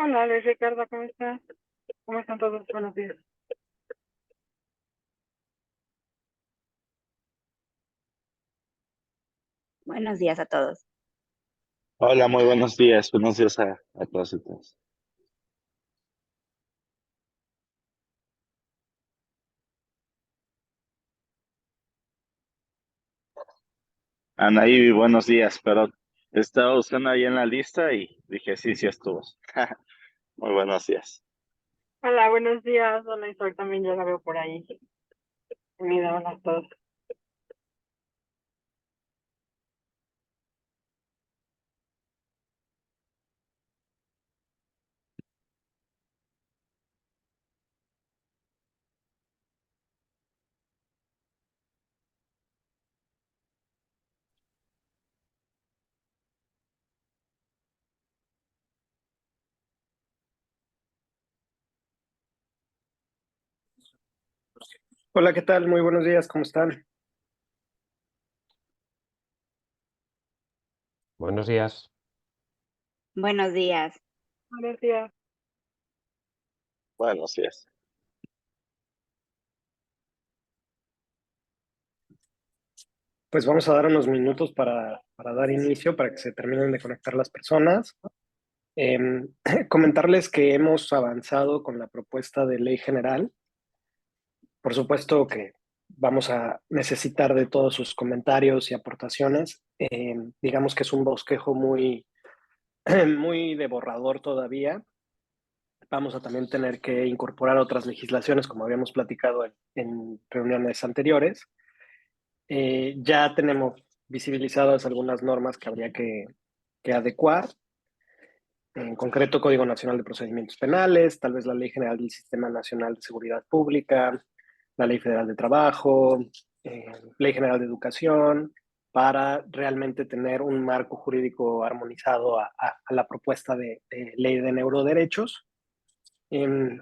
Hola, Luis Ricardo, ¿cómo estás? ¿Cómo están todos? Buenos días. Buenos días a todos. Hola, muy buenos días. Buenos días a todos y todas. Anaí, buenos días. Pero estaba buscando ahí en la lista y dije, sí, sí estuvo. Muy buenos días. Hola, buenos días. Hola, Isaac, también ya la veo por ahí. Unida, hola a todos. Hola, ¿qué tal? Muy buenos días, ¿cómo están? Buenos días. Buenos días. Buenos días. Buenos días. Pues vamos a dar unos minutos para dar inicio, para que se terminen de conectar las personas. Comentarles que hemos avanzado con la propuesta de ley general. Por supuesto que vamos a necesitar de todos sus comentarios y aportaciones. Digamos que es un bosquejo muy, muy de borrador todavía. Vamos a también tener que incorporar otras legislaciones, como habíamos platicado en reuniones anteriores. Ya tenemos visibilizadas algunas normas que habría que adecuar, en concreto Código Nacional de Procedimientos Penales, tal vez la Ley General del Sistema Nacional de Seguridad Pública, la Ley Federal de Trabajo, Ley General de Educación, para realmente tener un marco jurídico armonizado a la propuesta de ley de neuroderechos. Em,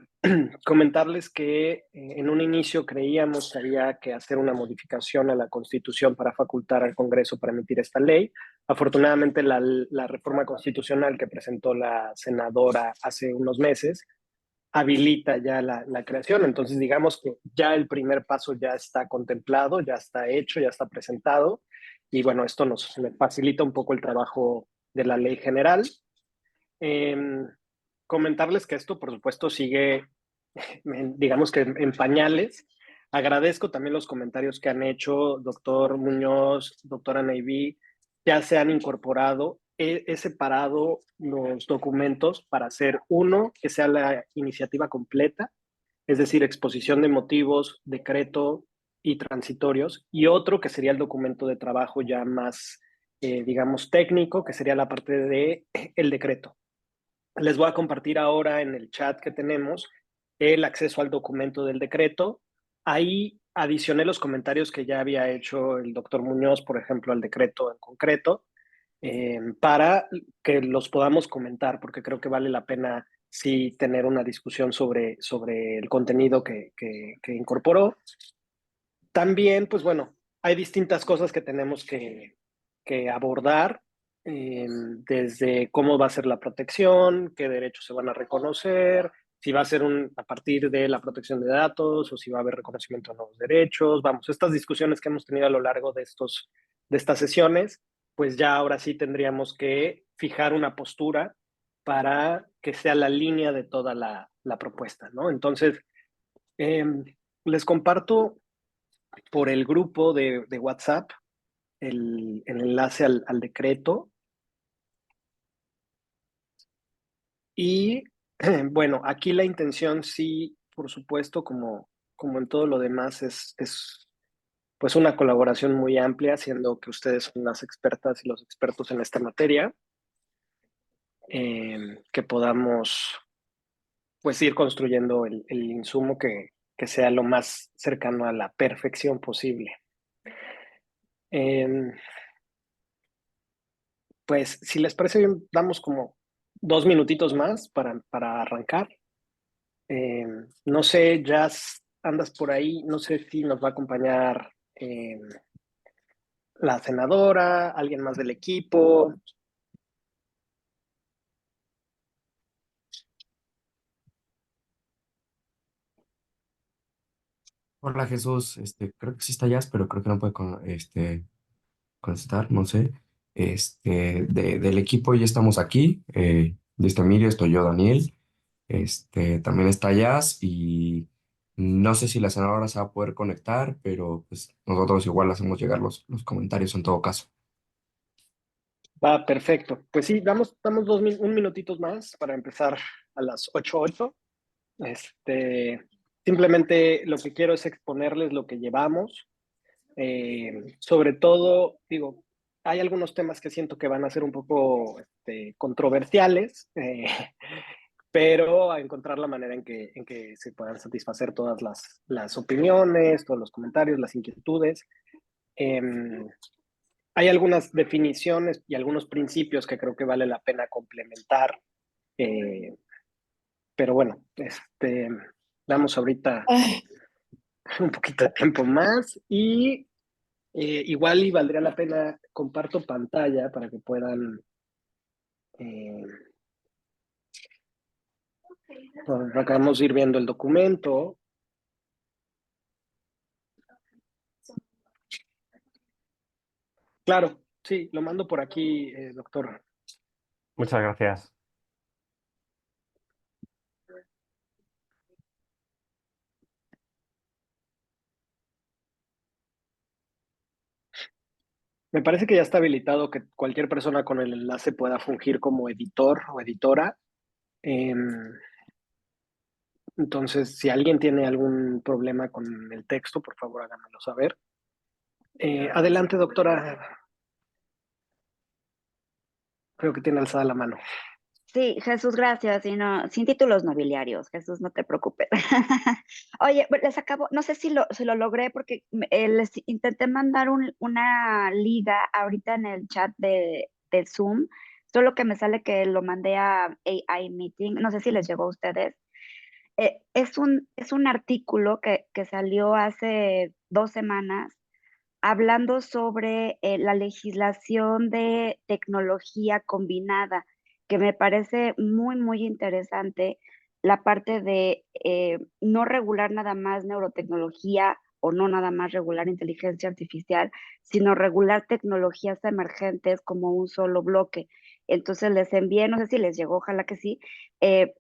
Comentarles que en un inicio creíamos que había que hacer una modificación a la Constitución para facultar al Congreso para emitir esta ley. Afortunadamente, la reforma constitucional que presentó la senadora hace unos meses habilita ya la creación. Entonces, digamos que ya el primer paso ya está contemplado, ya está hecho, ya está presentado. Y bueno, esto nos facilita un poco el trabajo de la ley general. Eh, Comentarles que esto, por supuesto, sigue, digamos que en pañales. Agradezco también los comentarios que han hecho doctor Muñoz, doctora Neyvi, ya se han incorporado. He separado los documentos para hacer uno que sea la iniciativa completa, es decir, exposición de motivos, decreto y transitorios, y otro que sería el documento de trabajo ya más, digamos, técnico, que sería la parte de el decreto. Les voy a compartir ahora en el chat que tenemos el acceso al documento del decreto. Ahí adicioné los comentarios que ya había hecho el doctor Muñoz, por ejemplo, al decreto en concreto, para que los podamos comentar, porque creo que vale la pena sí tener una discusión sobre el contenido que incorporó. También, pues bueno, hay distintas cosas que tenemos que abordar, desde cómo va a ser la protección, qué derechos se van a reconocer, si va a ser a partir de la protección de datos o si va a haber reconocimiento de nuevos derechos. Vamos, estas discusiones que hemos tenido a lo largo de estas sesiones, pues ya ahora sí tendríamos que fijar una postura para que sea la línea de toda la propuesta, ¿no? Entonces, eh, les comparto por el grupo de WhatsApp el enlace al decreto. Y bueno, aquí la intención sí, por supuesto, como en todo lo demás, es pues una colaboración muy amplia, siendo que ustedes son las expertas y los expertos en esta materia, que podamos pues ir construyendo el insumo que sea lo más cercano a la perfección posible. Eh, Pues si les parece bien, damos como 2 minutitos más para arrancar. No sé, Jazz, andas por ahí, no sé si nos va a acompañar la senadora, alguien más del equipo. Hola Jesús, creo que sí está Jazz, pero creo que no puede contestar, no sé. Del equipo ya estamos aquí, ya está Emilio, estoy yo, Daniel, también está Jazz y no sé si la senadora se va a poder conectar, pero pues nosotros igual hacemos llegar los comentarios en todo caso. Va, perfecto. Pues sí, damos un minutitos más para empezar a las 8:08. Simplemente lo que quiero es exponerles lo que llevamos. Sobre todo, digo, hay algunos temas que siento que van a ser un poco controversiales, pero a encontrar la manera en que se puedan satisfacer todas las opiniones, todos los comentarios, las inquietudes. Hay algunas definiciones y algunos principios que creo que vale la pena complementar, eh, pero bueno, damos ahorita un poquito de tiempo más y igual y valdría la pena comparto pantalla para que puedan eh, acabamos de ir viendo el documento. Claro, sí, lo mando por aquí, doctor. Muchas gracias. Me parece que ya está habilitado que cualquier persona con el enlace pueda fungir como editor o editora. Entonces, si alguien tiene algún problema con el texto, por favor háganmelo saber. Adelante, doctora. Creo que tiene alzada la mano. Sí, Jesús, gracias. Y no, sin títulos nobiliarios, Jesús, no te preocupes. Oye, les acabo, no sé si lo logré porque les intenté mandar una liga ahorita en el chat de Zoom, solo que me sale que lo mandé a AI Meeting, no sé si les llegó a ustedes. Es un artículo que salió hace 2 semanas hablando sobre la legislación de tecnología combinada, que me parece muy, muy interesante la parte de no regular nada más neurotecnología o no nada más regular inteligencia artificial, sino regular tecnologías emergentes como un solo bloque. Entonces les envié, no sé si les llegó, ojalá que sí, eh,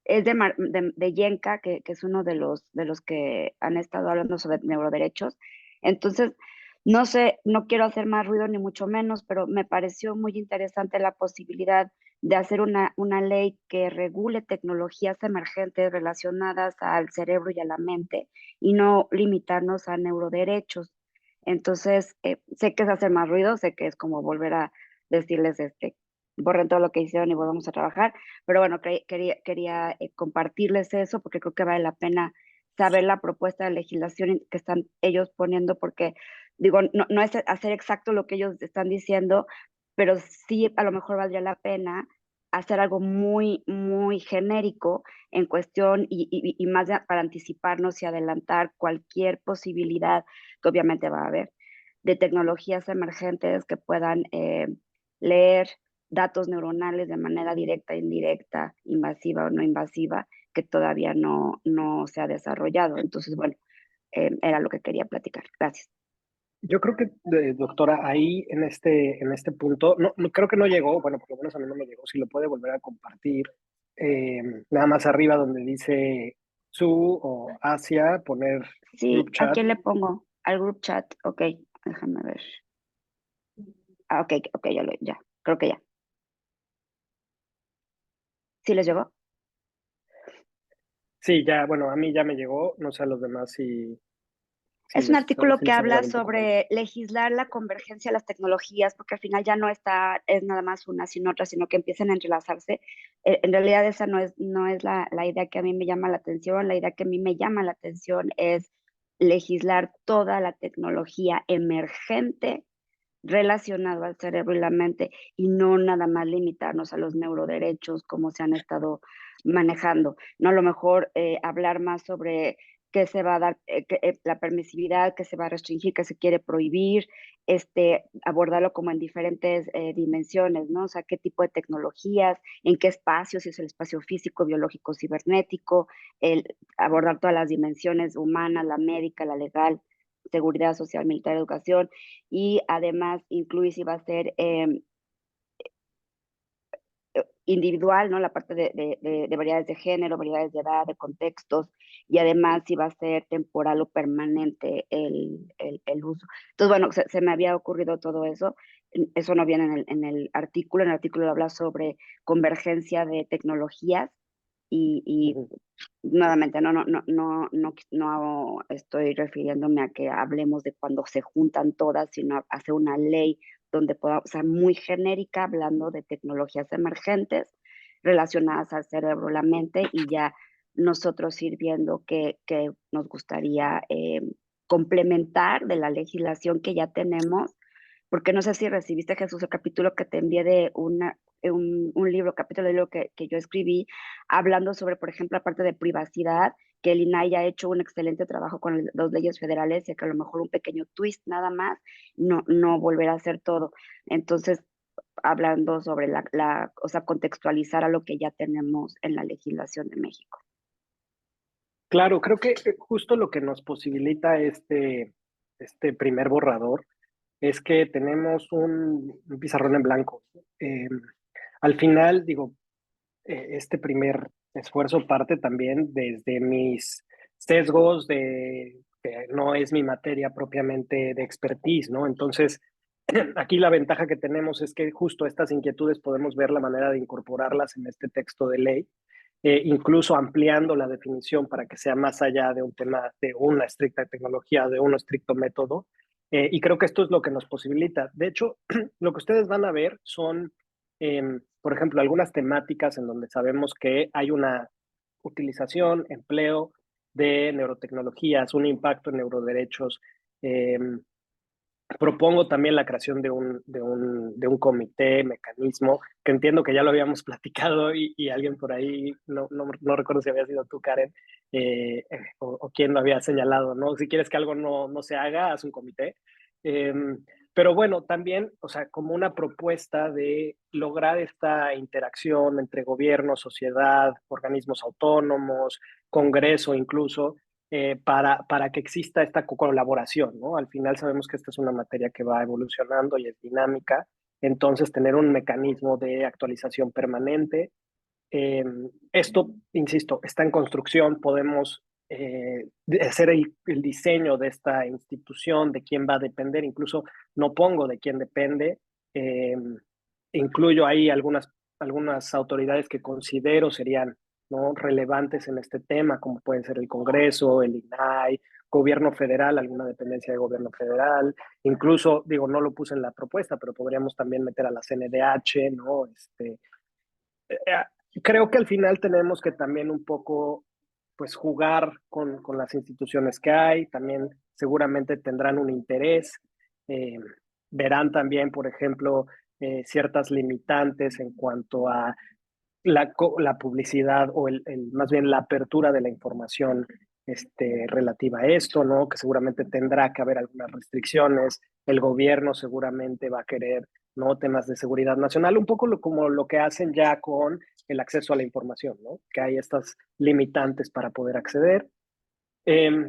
es de Yenka, que es uno de los que han estado hablando sobre neuroderechos. Entonces, no sé, no quiero hacer más ruido ni mucho menos, pero me pareció muy interesante la posibilidad de hacer una ley que regule tecnologías emergentes relacionadas al cerebro y a la mente y no limitarnos a neuroderechos. Entonces, sé que es hacer más ruido, sé que es como volver a decirles, borren todo lo que hicieron y volvamos a trabajar, pero bueno, quería compartirles eso porque creo que vale la pena saber la propuesta de legislación que están ellos poniendo porque digo, no es hacer exacto lo que ellos están diciendo, pero sí a lo mejor valdría la pena hacer algo muy, muy genérico en cuestión y más para anticiparnos y adelantar cualquier posibilidad que obviamente va a haber de tecnologías emergentes que puedan leer datos neuronales de manera directa, indirecta, invasiva o no invasiva, que todavía no se ha desarrollado. Entonces, bueno, era lo que quería platicar. Gracias. Yo creo que, doctora, ahí en este punto, creo que no llegó, bueno, por lo menos a mí no me llegó, si lo puede volver a compartir, nada más arriba donde dice Su o Asia, poner Sí, group ¿a chat. quién le pongo? Al group chat. Ok, déjame ver. Ah, ok, ok, ya. Creo que ya. ¿Sí les llegó? Sí, ya, bueno, a mí ya me llegó, no sé a los demás si Es un si artículo que les ha habla llegado un poco más. sobre legislar la convergencia de las tecnologías, porque al final ya no es nada más una sin otra, sino que empiezan a entrelazarse. En realidad esa no es la idea que a mí me llama la atención. La idea que a mí me llama la atención es legislar toda la tecnología emergente relacionado al cerebro y la mente y no nada más limitarnos a los neuroderechos como se han estado manejando. No a lo mejor hablar más sobre que se va a dar, la permisividad que se va a restringir, que se quiere prohibir, abordarlo como en diferentes dimensiones, ¿no? O sea, qué tipo de tecnologías, en qué espacios, si es el espacio físico, biológico, cibernético, abordar todas las dimensiones humanas, la médica, la legal, seguridad social, militar, educación, y además incluir si va a ser individual, ¿no? La parte de variedades de género, variedades de edad, de contextos, y además si va a ser temporal o permanente el uso. Entonces, bueno, se me había ocurrido todo eso. Eso no viene en el artículo. En el artículo habla sobre convergencia de tecnologías y Ujú. nuevamente, no estoy refiriéndome a que hablemos de cuando se juntan todas, sino a hacer una ley donde pueda, o sea, muy genérica, hablando de tecnologías emergentes relacionadas al cerebro, la mente, y ya nosotros ir viendo que nos gustaría complementar de la legislación que ya tenemos, porque no sé si recibiste, Jesús, el capítulo que te envié de un libro, capítulo de libro que yo escribí, hablando sobre, por ejemplo, la parte de privacidad, que el INAI ya ha hecho un excelente trabajo con las leyes federales y que a lo mejor un pequeño twist nada más no volverá a ser todo. Entonces, hablando sobre o sea, contextualizar a lo que ya tenemos en la legislación de México. Claro, creo que justo lo que nos posibilita este primer borrador es que tenemos un pizarrón en blanco. Eh, Al final, digo, este primer esfuerzo parte también desde mis sesgos de que no es mi materia propiamente de expertise, ¿no? Entonces, aquí la ventaja que tenemos es que justo estas inquietudes podemos ver la manera de incorporarlas en este texto de ley, incluso ampliando la definición para que sea más allá de un tema de una estricta tecnología, de un estricto método. Y creo que esto es lo que nos posibilita. De hecho, lo que ustedes van a ver son, por ejemplo, algunas temáticas en donde sabemos que hay una utilización, empleo de neurotecnologías, un impacto en neuroderechos. Eh, Propongo también la creación de un comité, mecanismo, que entiendo que ya lo habíamos platicado y alguien por ahí, no recuerdo si había sido tú, Karen, o quién lo había señalado, ¿no? Si quieres que algo no se haga, haz un comité. Eh, pero bueno, también, o sea, como una propuesta de lograr esta interacción entre gobierno, sociedad, organismos autónomos, Congreso incluso, para que exista esta colaboración, ¿no? Al final sabemos que esta es una materia que va evolucionando y es dinámica, entonces tener un mecanismo de actualización permanente. Esto, insisto, está en construcción, podemos hacer el diseño de esta institución, de quién va a depender, incluso no pongo de quién depende, eh, incluyo ahí algunas autoridades que considero serían, ¿no?, relevantes en este tema, como pueden ser el Congreso, el INAI, gobierno federal, alguna dependencia de gobierno federal, incluso, digo, no lo puse en la propuesta, pero podríamos también meter a la CNDH, ¿no? Creo que al final tenemos que también un poco, pues, jugar con las instituciones que hay, también seguramente tendrán un interés, eh, verán también, por ejemplo, ciertas limitantes en cuanto a la publicidad o más bien la apertura de la información relativa a esto, ¿no? Que seguramente tendrá que haber algunas restricciones, el gobierno seguramente va a querer, ¿no?, temas de seguridad nacional, un poco como lo que hacen ya con el acceso a la información, ¿no? Que hay estas limitantes para poder acceder. Eh,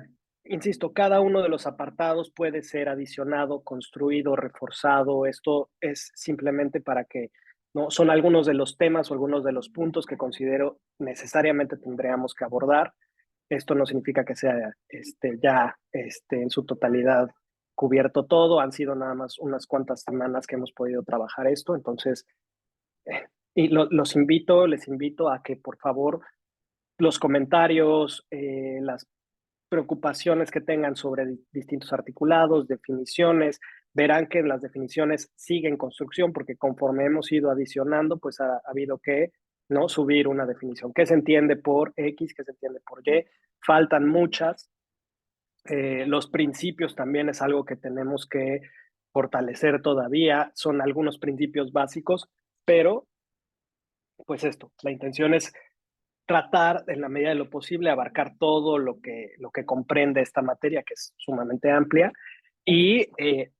Insisto, cada uno de los apartados puede ser adicionado, construido, reforzado. Esto es simplemente para que, ¿no?, son algunos de los temas o algunos de los puntos que considero necesariamente tendríamos que abordar. Esto no significa que sea ya en su totalidad cubierto todo. Han sido nada más unas cuantas semanas que hemos podido trabajar esto. Entonces, les invito a que por favor los comentarios, las preocupaciones que tengan sobre distintos articulados, definiciones, verán que las definiciones siguen en construcción porque conforme hemos ido adicionando, pues ha habido que, ¿no?, subir una definición. ¿Qué se entiende por X? ¿Qué se entiende por Y? Faltan muchas. Los principios también es algo que tenemos que fortalecer todavía. Son algunos principios básicos, pero pues la intención es tratar, en la medida de lo posible, abarcar todo lo que comprende esta materia, que es sumamente amplia, y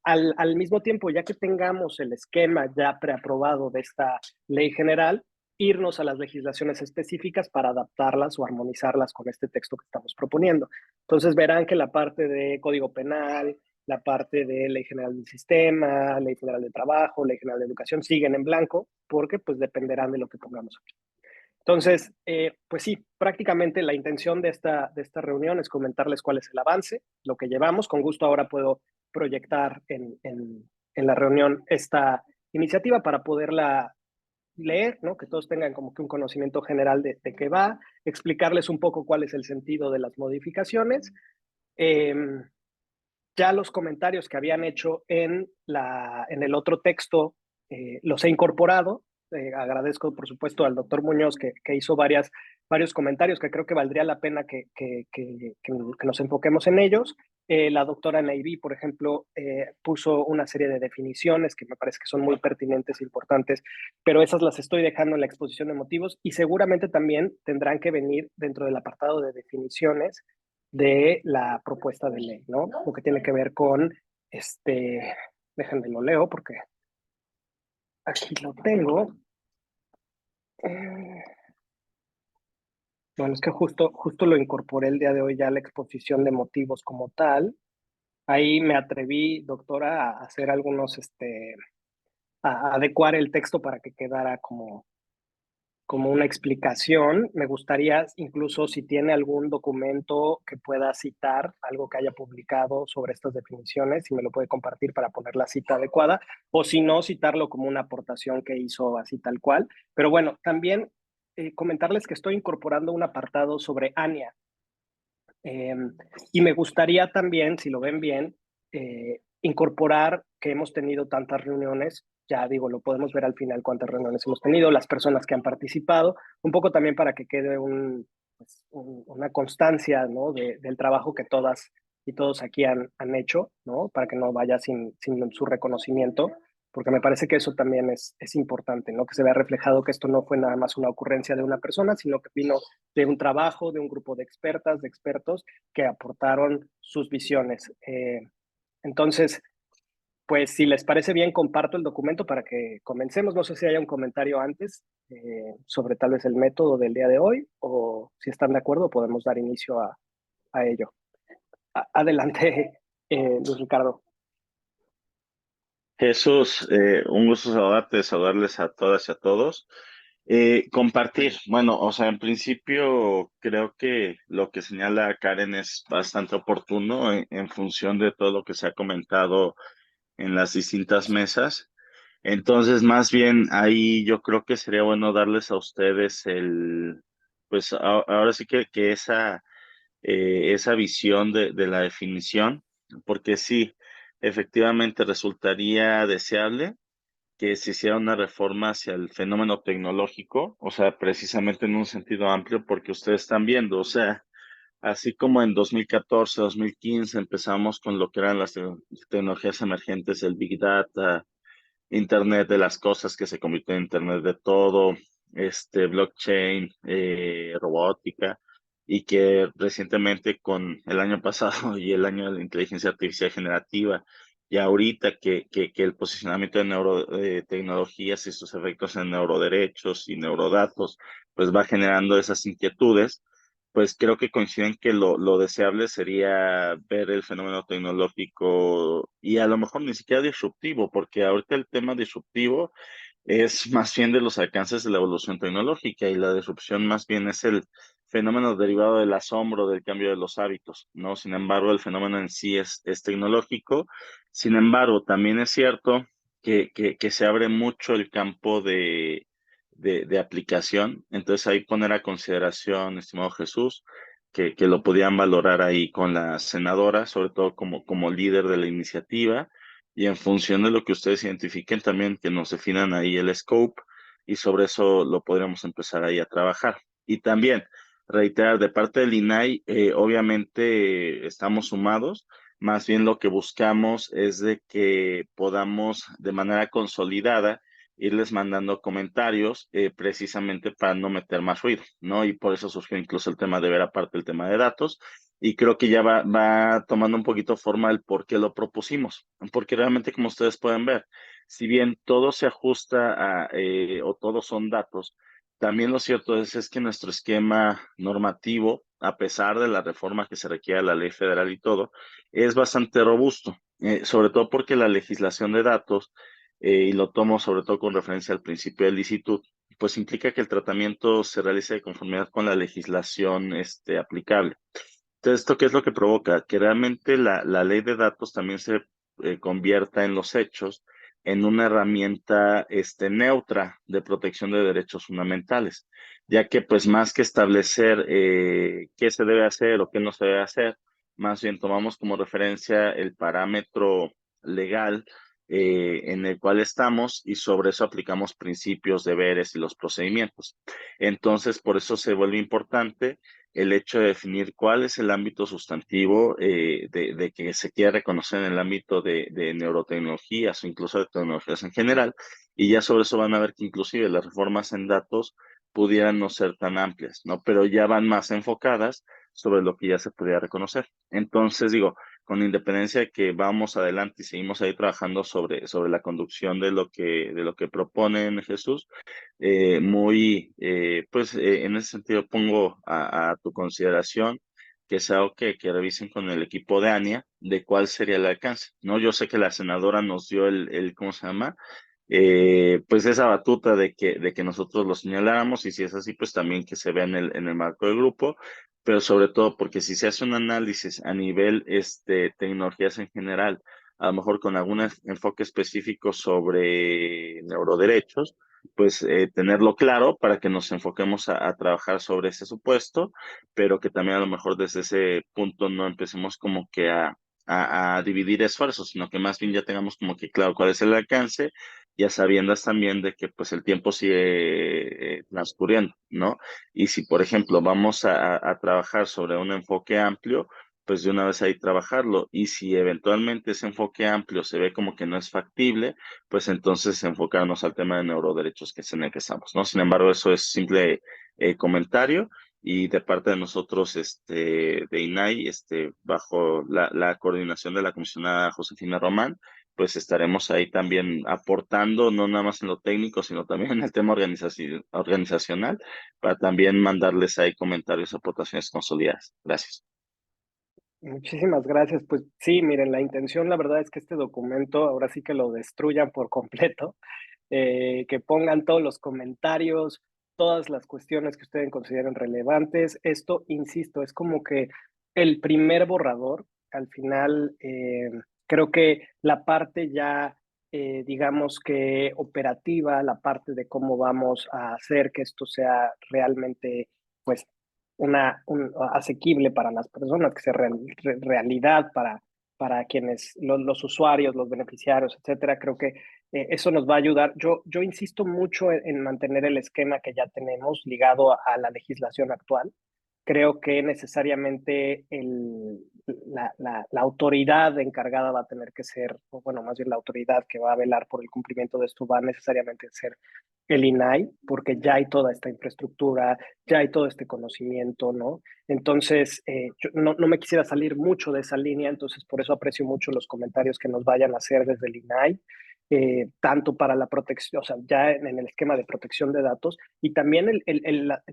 al mismo tiempo, ya que tengamos el esquema ya preaprobado de esta ley general, irnos a las legislaciones específicas para adaptarlas o armonizarlas con este texto que estamos proponiendo. Entonces verán que la parte de Código Penal, la parte de Ley General del Sistema, Ley Federal de Trabajo, Ley General de Educación siguen en blanco porque pues dependerán de lo que pongamos aquí. Entonces, pues sí, prácticamente la intención de esta reunión es comentarles cuál es el avance, lo que llevamos. Con gusto ahora puedo proyectar en la reunión esta iniciativa para poderla leer, ¿no? Que todos tengan como que un conocimiento general de qué va, explicarles un poco cuál es el sentido de las modificaciones. Ya los comentarios que habían hecho en el otro texto los he incorporado. Agradezco, por supuesto, al doctor Muñoz que hizo varios comentarios que creo que valdría la pena que nos enfoquemos en ellos. La doctora Naiví, por ejemplo, puso una serie de definiciones que me parece que son muy pertinentes e importantes, pero esas las estoy dejando en la exposición de motivos y seguramente también tendrán que venir dentro del apartado de definiciones de la propuesta de ley, ¿no? Lo que tiene que ver con, déjenme lo leo porque aquí lo tengo. Bueno, es que justo lo incorporé el día de hoy ya a la exposición de motivos como tal. Ahí me atreví, doctora, a hacer algunos, a adecuar el texto para que quedara como una explicación. Me gustaría incluso si tiene algún documento que pueda citar, algo que haya publicado sobre estas definiciones, si me lo puede compartir para poner la cita adecuada, o si no, citarlo como una aportación que hizo así tal cual. Pero bueno, también comentarles que estoy incorporando un apartado sobre ANIA. Y me gustaría también, si lo ven bien, incorporar que hemos tenido tantas reuniones, ya digo, lo podemos ver al final cuántas reuniones hemos tenido, las personas que han participado, un poco también para que quede una constancia, ¿no? del trabajo que todas y todos aquí han hecho, ¿no? Para que no vaya sin su reconocimiento, porque me parece que eso también es importante, ¿no? Que se vea reflejado que esto no fue nada más una ocurrencia de una persona, sino que vino de un trabajo, de un grupo de expertas, de expertos que aportaron sus visiones. Entonces, pues si les parece bien, comparto el documento para que comencemos. No sé si hay un comentario antes sobre tal vez el método del día de hoy o si están de acuerdo podemos dar inicio a ello. Adelante, Luis Ricardo. Jesús, un gusto saludarte, saludarles a todas y a todos. Compartir, bueno, o sea, en principio creo que lo que señala Karen es bastante oportuno en función de todo lo que se ha comentado en las distintas mesas. Entonces, más bien ahí yo creo que sería bueno darles a ustedes pues ahora sí que esa visión de la definición, porque sí, efectivamente resultaría deseable que se hiciera una reforma hacia el fenómeno tecnológico, o sea, precisamente en un sentido amplio, porque ustedes están viendo, o sea, así como en 2014, 2015 empezamos con lo que eran las tecnologías emergentes, el Big Data, Internet de las cosas que se convirtió en Internet de todo, blockchain, robótica, y que recientemente con el año pasado y el año de la inteligencia artificial generativa, y ahorita que el posicionamiento de neurotecnologías y sus efectos en neuroderechos y neurodatos, pues va generando esas inquietudes, pues creo que coinciden que lo deseable sería ver el fenómeno tecnológico y a lo mejor ni siquiera disruptivo, porque ahorita el tema disruptivo es más bien de los alcances de la evolución tecnológica y la disrupción más bien es el fenómeno derivado del asombro, del cambio de los hábitos, ¿no? Sin embargo, el fenómeno en sí es tecnológico. Sin embargo, también es cierto que se abre mucho el campo de aplicación. Entonces ahí poner a consideración, estimado Jesús, que lo podían valorar ahí con la senadora, sobre todo como líder de la iniciativa, y en función de lo que ustedes identifiquen también que nos definan ahí el scope, y sobre eso lo podríamos empezar ahí a trabajar. Y también reiterar, de parte del INAI, obviamente estamos sumados, más bien lo que buscamos es de que podamos de manera consolidada irles mandando comentarios precisamente para no meter más ruido, ¿no? Y por eso surgió incluso el tema de ver aparte el tema de datos. Y creo que ya va tomando un poquito forma el por qué lo propusimos, porque realmente como ustedes pueden ver, si bien todo se ajusta o todos son datos, también lo cierto es que nuestro esquema normativo, a pesar de la reforma que se requiere de la ley federal y todo, es bastante robusto, sobre todo porque la legislación de datos, y lo tomo sobre todo con referencia al principio de licitud, pues implica que el tratamiento se realice de conformidad con la legislación aplicable. Entonces, ¿esto qué es lo que provoca? Que realmente la ley de datos también se convierta en los hechos en una herramienta neutra de protección de derechos fundamentales, ya que pues más que establecer qué se debe hacer o qué no se debe hacer, más bien tomamos como referencia el parámetro legal en el cual estamos y sobre eso aplicamos principios, deberes y los procedimientos. Entonces, por eso se vuelve importante el hecho de definir cuál es el ámbito sustantivo de que se quiera reconocer en el ámbito de neurotecnologías o incluso de tecnologías en general, y ya sobre eso van a ver que inclusive las reformas en datos pudieran no ser tan amplias, ¿no? Pero ya van más enfocadas sobre lo que ya se podía reconocer. Entonces, digo, con independencia de que vamos adelante y seguimos ahí trabajando sobre la conducción de lo que propone Jesús, en ese sentido pongo a tu consideración que sea algo que revisen con el equipo de ANIA de cuál sería el alcance, ¿no? Yo sé que la senadora nos dio ¿cómo se llama? Pues esa batuta de que nosotros lo señaláramos y si es así, pues también que se vea en el marco del grupo, pero sobre todo porque si se hace un análisis a nivel tecnologías en general, a lo mejor con algún enfoque específico sobre neuroderechos, pues tenerlo claro para que nos enfoquemos a trabajar sobre ese supuesto, pero que también a lo mejor desde ese punto no empecemos como que a dividir esfuerzos, sino que más bien ya tengamos como que claro cuál es el alcance, ya sabiendas también de que pues el tiempo sigue transcurriendo, ¿no? Y si, por ejemplo, vamos a trabajar sobre un enfoque amplio, pues de una vez ahí trabajarlo. Y si eventualmente ese enfoque amplio se ve como que no es factible, pues entonces enfocarnos al tema de neuroderechos que es en el que estamos, ¿no? Sin embargo, eso es simple comentario y de parte de nosotros, de INAI, bajo la coordinación de la comisionada Josefina Román, pues estaremos ahí también aportando, no nada más en lo técnico, sino también en el tema organizacional, para también mandarles ahí comentarios, aportaciones consolidadas. Gracias. Muchísimas gracias. Pues sí, miren, la intención, la verdad es que este documento ahora sí que lo destruyan por completo, que pongan todos los comentarios, todas las cuestiones que ustedes consideren relevantes. Esto, insisto, es como que el primer borrador. Al final, creo que la parte ya, digamos que operativa, la parte de cómo vamos a hacer que esto sea realmente, pues, asequible para las personas, que sea realidad para quienes, los usuarios, los beneficiarios, etcétera. Creo que eso nos va a ayudar. Yo insisto mucho en mantener el esquema que ya tenemos ligado a la legislación actual. Creo que necesariamente la autoridad encargada va a tener que ser, o bueno, más bien la autoridad que va a velar por el cumplimiento de esto va a necesariamente ser el INAI, porque ya hay toda esta infraestructura, ya hay todo este conocimiento, ¿no? Entonces, yo no me quisiera salir mucho de esa línea, entonces por eso aprecio mucho los comentarios que nos vayan a hacer desde el INAI, tanto para la protección, o sea, ya en el esquema de protección de datos, y también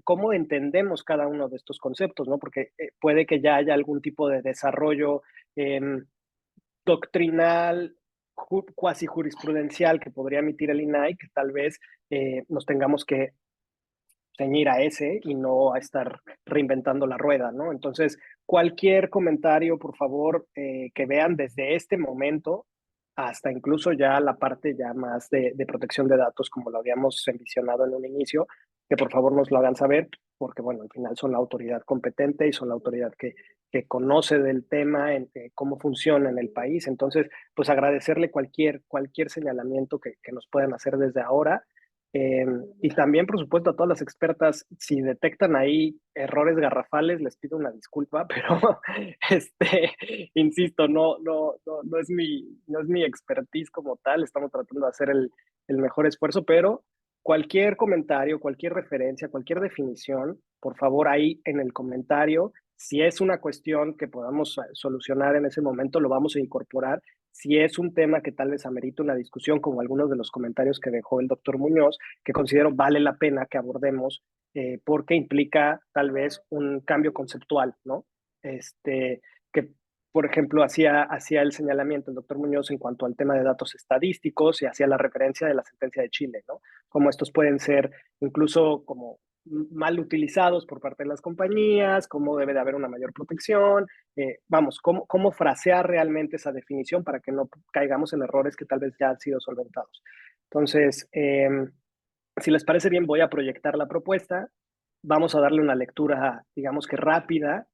cómo entendemos cada uno de estos conceptos, ¿no? Porque puede que ya haya algún tipo de desarrollo doctrinal, cuasi jurisprudencial que podría emitir el INAI, que tal vez nos tengamos que ceñir a ese y no a estar reinventando la rueda, ¿no? Entonces, cualquier comentario, por favor, que vean desde este momento hasta incluso ya la parte ya más de protección de datos, como lo habíamos envisionado en un inicio, que por favor nos lo hagan saber, porque bueno, al final son la autoridad competente y son la autoridad que conoce del tema, cómo funciona en el país. Entonces, pues agradecerle cualquier señalamiento que nos puedan hacer desde ahora. Y también, por supuesto, a todas las expertas, si detectan ahí errores garrafales, les pido una disculpa, pero insisto, no es mi expertise como tal. Estamos tratando de hacer el mejor esfuerzo, pero cualquier comentario, cualquier referencia, cualquier definición, por favor, ahí en el comentario, si es una cuestión que podamos solucionar en ese momento, lo vamos a incorporar. Si es un tema que tal vez amerita una discusión, como algunos de los comentarios que dejó el doctor Muñoz, que considero vale la pena que abordemos, porque implica tal vez un cambio conceptual, ¿no? Que, por ejemplo, hacía el señalamiento el doctor Muñoz en cuanto al tema de datos estadísticos y hacía la referencia de la sentencia de Chile, ¿no? Cómo estos pueden ser incluso como mal utilizados por parte de las compañías, cómo debe de haber una mayor protección, vamos, cómo frasear realmente esa definición para que no caigamos en errores que tal vez ya han sido solventados. Entonces, si les parece bien, voy a proyectar la propuesta, vamos a darle una lectura, digamos que rápida,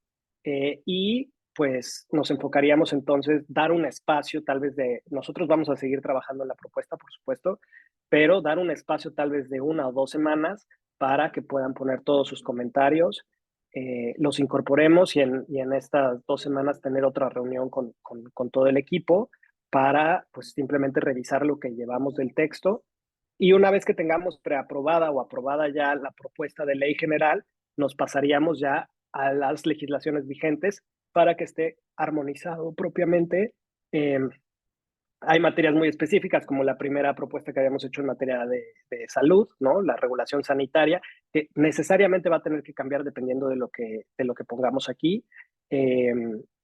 y pues nos enfocaríamos entonces dar un espacio tal vez nosotros vamos a seguir trabajando en la propuesta, por supuesto, pero dar un espacio tal vez de 1 o 2 semanas para que puedan poner todos sus comentarios, los incorporemos y en estas 2 semanas tener otra reunión con todo el equipo para pues simplemente revisar lo que llevamos del texto y una vez que tengamos preaprobada o aprobada ya la propuesta de ley general, nos pasaríamos ya a las legislaciones vigentes para que esté armonizado propiamente. Hay materias muy específicas, como la primera propuesta que habíamos hecho en materia de salud, ¿no? La regulación sanitaria, que necesariamente va a tener que cambiar dependiendo de lo que pongamos aquí.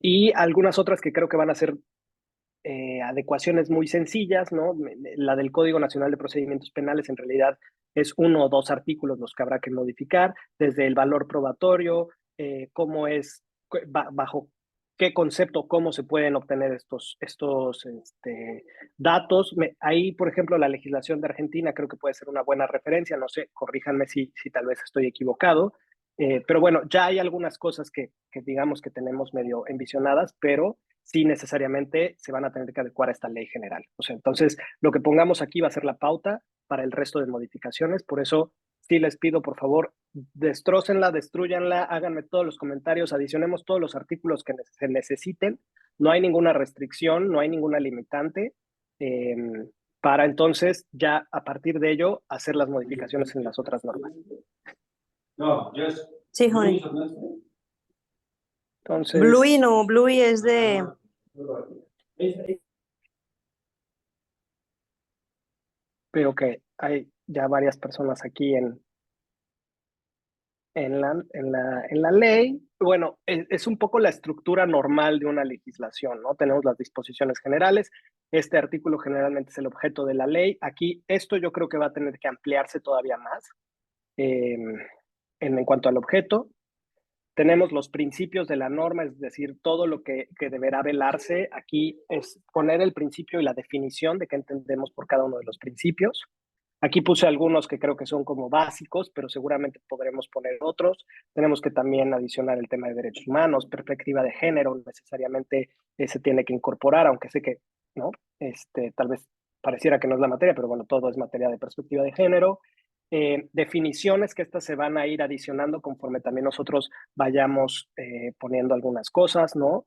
Y algunas otras que creo que van a ser adecuaciones muy sencillas, ¿no? La del Código Nacional de Procedimientos Penales en realidad es 1 o 2 artículos los que habrá que modificar, desde el valor probatorio, cómo es, bajo qué concepto, cómo se pueden obtener estos datos. Ahí, por ejemplo, la legislación de Argentina creo que puede ser una buena referencia, no sé, corríjanme si tal vez estoy equivocado, pero bueno, ya hay algunas cosas que digamos que tenemos medio envisionadas, pero sí necesariamente se van a tener que adecuar a esta ley general. O sea, entonces lo que pongamos aquí va a ser la pauta para el resto de modificaciones, por eso sí les pido, por favor, destrócenla, destruyanla, háganme todos los comentarios, adicionemos todos los artículos que se necesiten, no hay ninguna restricción, no hay ninguna limitante, eh, para entonces ya a partir de ello hacer las modificaciones en las otras normas. Sí, Joni. Entonces, Bluey no, Bluey es de... veo que hay ya varias personas aquí en la ley. Bueno, es un poco la estructura normal de una legislación, ¿no? Tenemos las disposiciones generales, este artículo generalmente es el objeto de la ley. Aquí esto yo creo que va a tener que ampliarse todavía más en cuanto al objeto. Tenemos los principios de la norma, es decir, todo lo que deberá velarse. Aquí es poner el principio y la definición de qué entendemos por cada uno de los principios. Aquí puse algunos que creo que son como básicos, pero seguramente podremos poner otros. Tenemos que también adicionar el tema de derechos humanos, perspectiva de género, necesariamente se tiene que incorporar, aunque sé que, ¿no? Tal vez pareciera que no es la materia, pero bueno, todo es materia de perspectiva de género. Definiciones que estas se van a ir adicionando conforme también nosotros vayamos poniendo algunas cosas, ¿no?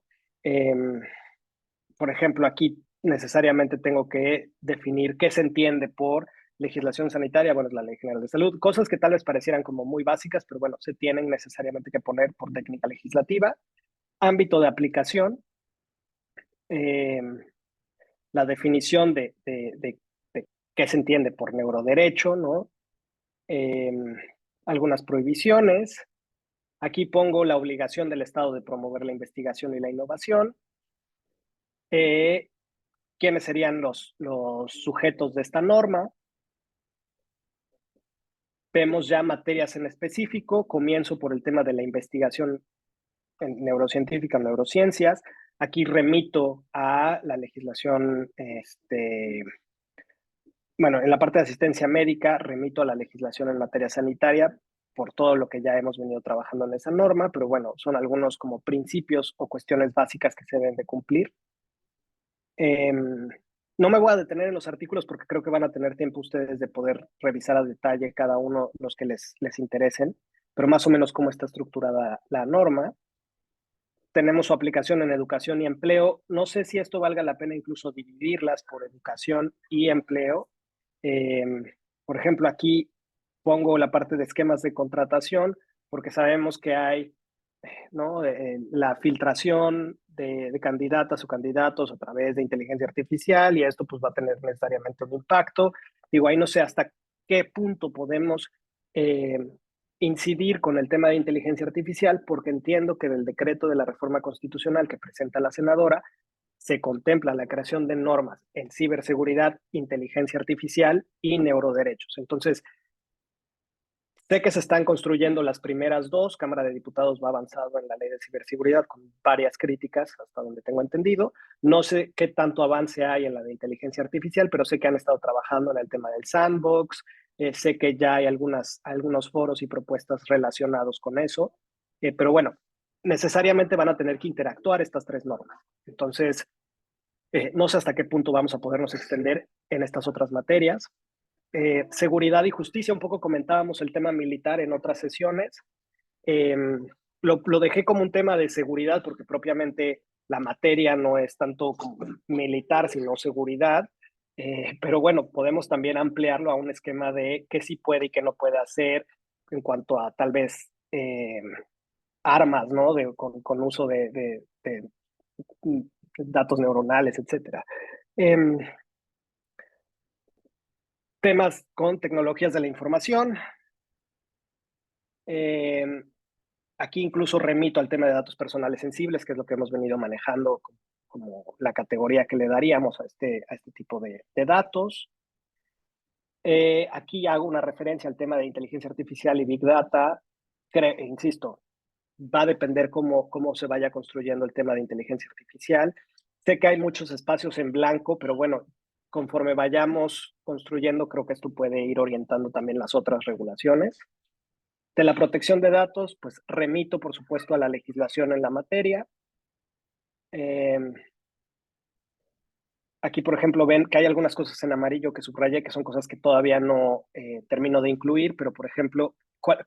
Por ejemplo, aquí necesariamente tengo que definir qué se entiende por legislación sanitaria, bueno, es la Ley General de Salud, cosas que tal vez parecieran como muy básicas, pero bueno, se tienen necesariamente que poner por técnica legislativa. Ámbito de aplicación, la definición de qué se entiende por neuroderecho, ¿no? Algunas prohibiciones. Aquí pongo la obligación del Estado de promover la investigación y la innovación. ¿Quiénes serían los sujetos de esta norma? Vemos ya materias en específico. Comienzo por el tema de la investigación en neurocientífica, neurociencias. Aquí remito a la legislación, bueno, en la parte de asistencia médica, remito a la legislación en materia sanitaria por todo lo que ya hemos venido trabajando en esa norma, pero bueno, son algunos como principios o cuestiones básicas que se deben de cumplir. No me voy a detener en los artículos porque creo que van a tener tiempo ustedes de poder revisar a detalle cada uno los que les interesen, pero más o menos cómo está estructurada la norma. Tenemos su aplicación en educación y empleo. No sé si esto valga la pena incluso dividirlas por educación y empleo, Por ejemplo, aquí pongo la parte de esquemas de contratación porque sabemos que hay, ¿no? La filtración de candidatas o candidatos a través de inteligencia artificial y esto pues va a tener necesariamente un impacto. Digo, ahí no sé hasta qué punto podemos eh, incidir con el tema de inteligencia artificial porque entiendo que del decreto de la reforma constitucional que presenta la senadora se contempla la creación de normas en ciberseguridad, inteligencia artificial y neuroderechos. Entonces, sé que se están construyendo las primeras dos. Cámara de Diputados va avanzado en la ley de ciberseguridad con varias críticas, hasta donde tengo entendido. No sé qué tanto avance hay en la de inteligencia artificial, pero sé que han estado trabajando en el tema del sandbox. Sé que ya hay algunos foros y propuestas relacionados con eso. Pero bueno, necesariamente van a tener que interactuar estas tres normas. Entonces, no sé hasta qué punto vamos a podernos extender en estas otras materias. Seguridad y justicia, un poco comentábamos el tema militar en otras sesiones. Eh, lo dejé como un tema de seguridad porque propiamente la materia no es tanto como militar, sino seguridad. Pero bueno, podemos también ampliarlo a un esquema de qué sí puede y qué no puede hacer en cuanto a tal vez armas, ¿no? Con uso de datos neuronales, etcétera. Temas con tecnologías de la información. Eh, Aquí incluso remito al tema de datos personales sensibles, que es lo que hemos venido manejando como la categoría que le daríamos a este tipo de datos. Aquí hago una referencia al tema de inteligencia artificial y Big Data. Insisto, va a depender cómo se vaya construyendo el tema de inteligencia artificial. Sé que hay muchos espacios en blanco, pero bueno, conforme vayamos construyendo, creo que esto puede ir orientando también las otras regulaciones. De la protección de datos, pues remito, por supuesto, a la legislación en la materia. Aquí, por ejemplo, ven que hay algunas cosas en amarillo que subrayé, que son cosas que todavía no termino de incluir, pero, por ejemplo,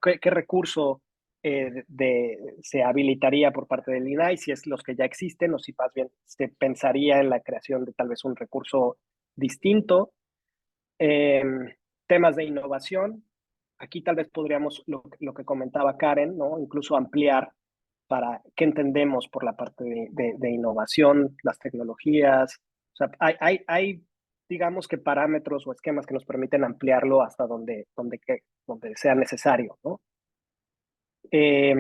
¿qué recurso se habilitaría por parte del INAI? Si es los que ya existen o si más bien se pensaría en la creación de tal vez un recurso distinto. Temas de innovación. Aquí tal vez podríamos, lo que comentaba Karen, ¿no? Incluso ampliar para qué entendemos por la parte de innovación, las tecnologías. O sea, hay, digamos que parámetros o esquemas que nos permiten ampliarlo hasta donde sea necesario, ¿no? Eh,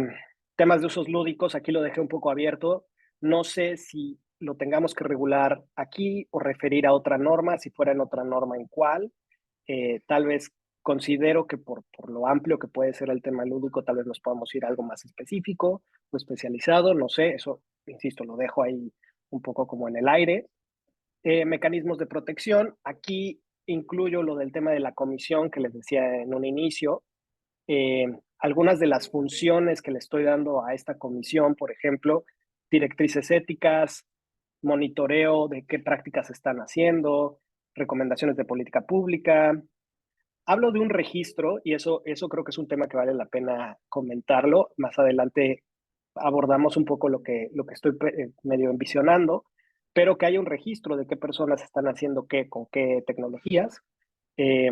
Temas de usos lúdicos, aquí lo dejé un poco abierto. No sé si lo tengamos que regular aquí o referir a otra norma, si fuera en otra norma, ¿en cuál? Tal vez considero que por lo amplio que puede ser el tema lúdico, tal vez nos podamos ir a algo más específico o especializado, no sé, eso, insisto, lo dejo ahí un poco como en el aire. Mecanismos de protección, aquí incluyo lo del tema de la comisión que les decía en un inicio. Algunas de las funciones que le estoy dando a esta comisión, por ejemplo, directrices éticas, monitoreo de qué prácticas se están haciendo, recomendaciones de política pública. Hablo de un registro y eso creo que es un tema que vale la pena comentarlo. Más adelante abordamos un poco lo que estoy medio envisionando, pero que haya un registro de qué personas están haciendo qué, con qué tecnologías. Eh,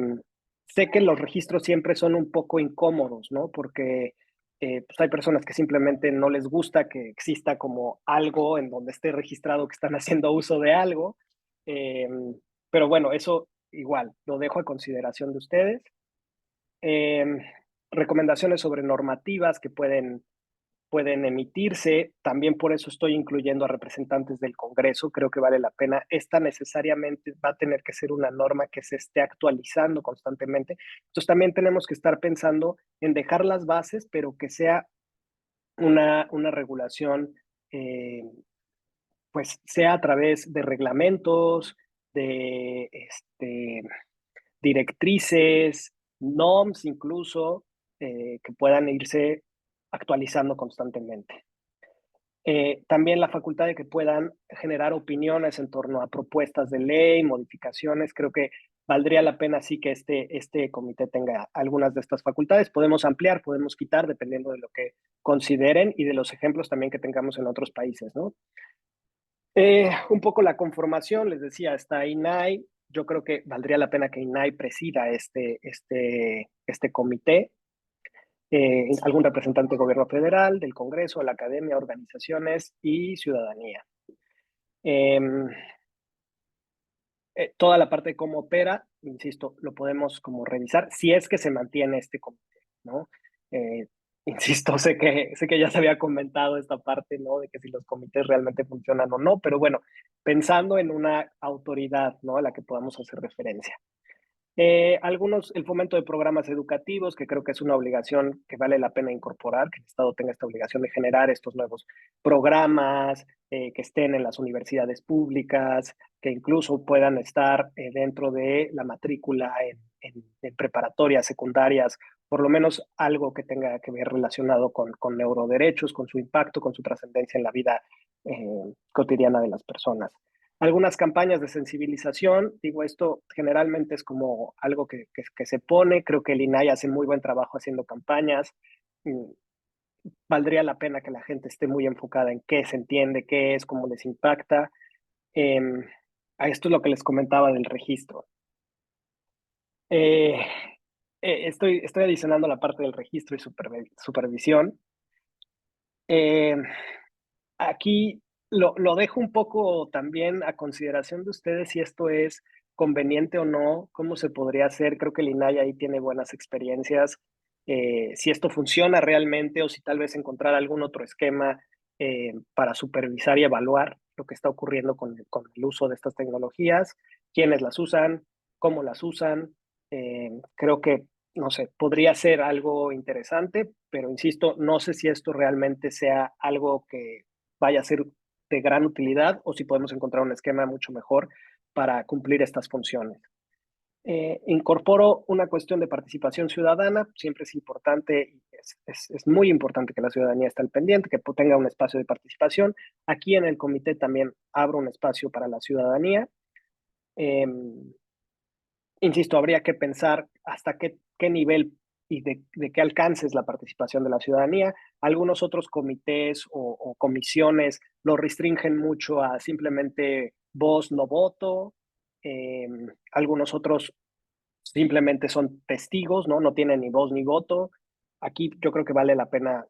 Sé que los registros siempre son un poco incómodos, ¿no? Porque pues hay personas que simplemente no les gusta que exista como algo en donde esté registrado que están haciendo uso de algo. Eh, pero bueno, eso igual, lo dejo a consideración de ustedes. Eh, Recomendaciones sobre normativas que pueden emitirse. También por eso estoy incluyendo a representantes del Congreso. Creo que vale la pena. Esta necesariamente va a tener que ser una norma que se esté actualizando constantemente. Entonces también tenemos que estar pensando en dejar las bases, pero que sea una regulación, pues sea a través de reglamentos, de directrices, NOMs incluso, que puedan irse actualizando constantemente. También la facultad de que puedan generar opiniones en torno a propuestas de ley, modificaciones. Creo que valdría la pena sí que este comité tenga algunas de estas facultades. Podemos ampliar, podemos quitar, dependiendo de lo que consideren y de los ejemplos también que tengamos en otros países, ¿no? Un poco la conformación, les decía, está INAI, yo creo que valdría la pena que INAI presida este comité, algún representante del gobierno federal, del Congreso, la academia, organizaciones y ciudadanía. Toda la parte de cómo opera, insisto, lo podemos como revisar si es que se mantiene este comité, ¿no? Insisto, sé que ya se había comentado esta parte, ¿no? De que si los comités realmente funcionan o no, pero bueno, pensando en una autoridad, ¿no? A la que podamos hacer referencia. El fomento de programas educativos, que creo que es una obligación que vale la pena incorporar, que el Estado tenga esta obligación de generar estos nuevos programas, que estén en las universidades públicas, que incluso puedan estar dentro de la matrícula en preparatorias, secundarias, por lo menos algo que tenga que ver relacionado con neuroderechos, con su impacto, con su trascendencia en la vida cotidiana de las personas. Algunas campañas de sensibilización, digo, esto generalmente es como algo que se pone, creo que el INAI hace muy buen trabajo haciendo campañas, valdría la pena que la gente esté muy enfocada en qué se entiende, qué es, cómo les impacta. A esto es lo que les comentaba del registro. Estoy adicionando la parte del registro y supervisión. Aquí lo dejo un poco también a consideración de ustedes si esto es conveniente o no, cómo se podría hacer. Creo que el INAI ahí tiene buenas experiencias. Si esto funciona realmente o si tal vez encontrar algún otro esquema para supervisar y evaluar lo que está ocurriendo con el uso de estas tecnologías, quiénes las usan, cómo las usan. Creo que, no sé, podría ser algo interesante, pero insisto, no sé si esto realmente sea algo que vaya a ser de gran utilidad o si podemos encontrar un esquema mucho mejor para cumplir estas funciones. Incorporo una cuestión de participación ciudadana, siempre es importante, es muy importante que la ciudadanía esté al pendiente, que tenga un espacio de participación. Aquí en el comité también abro un espacio para la ciudadanía. Insisto, habría que pensar hasta qué nivel y de qué alcance es la participación de la ciudadanía. Algunos otros comités o comisiones lo restringen mucho a simplemente voz, no voto. Algunos otros simplemente son testigos, ¿no? No tienen ni voz ni voto. Aquí yo creo que vale la pena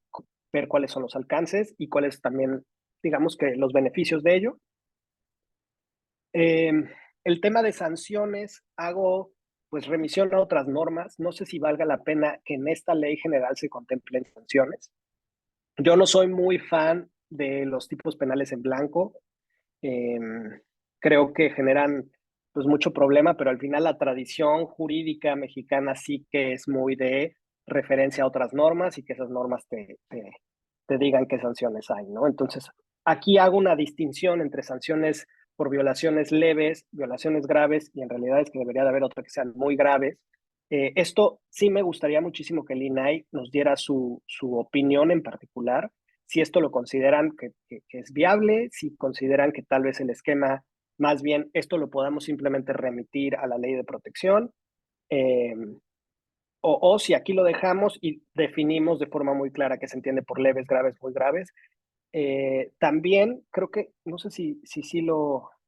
ver cuáles son los alcances y cuáles también, digamos que los beneficios de ello. El tema de sanciones, hago pues remisión a otras normas. No sé si valga la pena que en esta ley general se contemplen sanciones. Yo no soy muy fan de los tipos penales en blanco. Creo que generan pues mucho problema, pero al final la tradición jurídica mexicana sí que es muy de referencia a otras normas y que esas normas te digan qué sanciones hay, ¿no? Entonces, aquí hago una distinción entre sanciones por violaciones leves, violaciones graves, y en realidad es que debería de haber otras que sean muy graves. Esto sí me gustaría muchísimo que el INAI nos diera su opinión en particular, si esto lo consideran que es viable, si consideran que tal vez el esquema, más bien esto lo podamos simplemente remitir a la ley de protección, o si aquí lo dejamos y definimos de forma muy clara qué se entiende por leves, graves, muy graves. También creo que, no sé si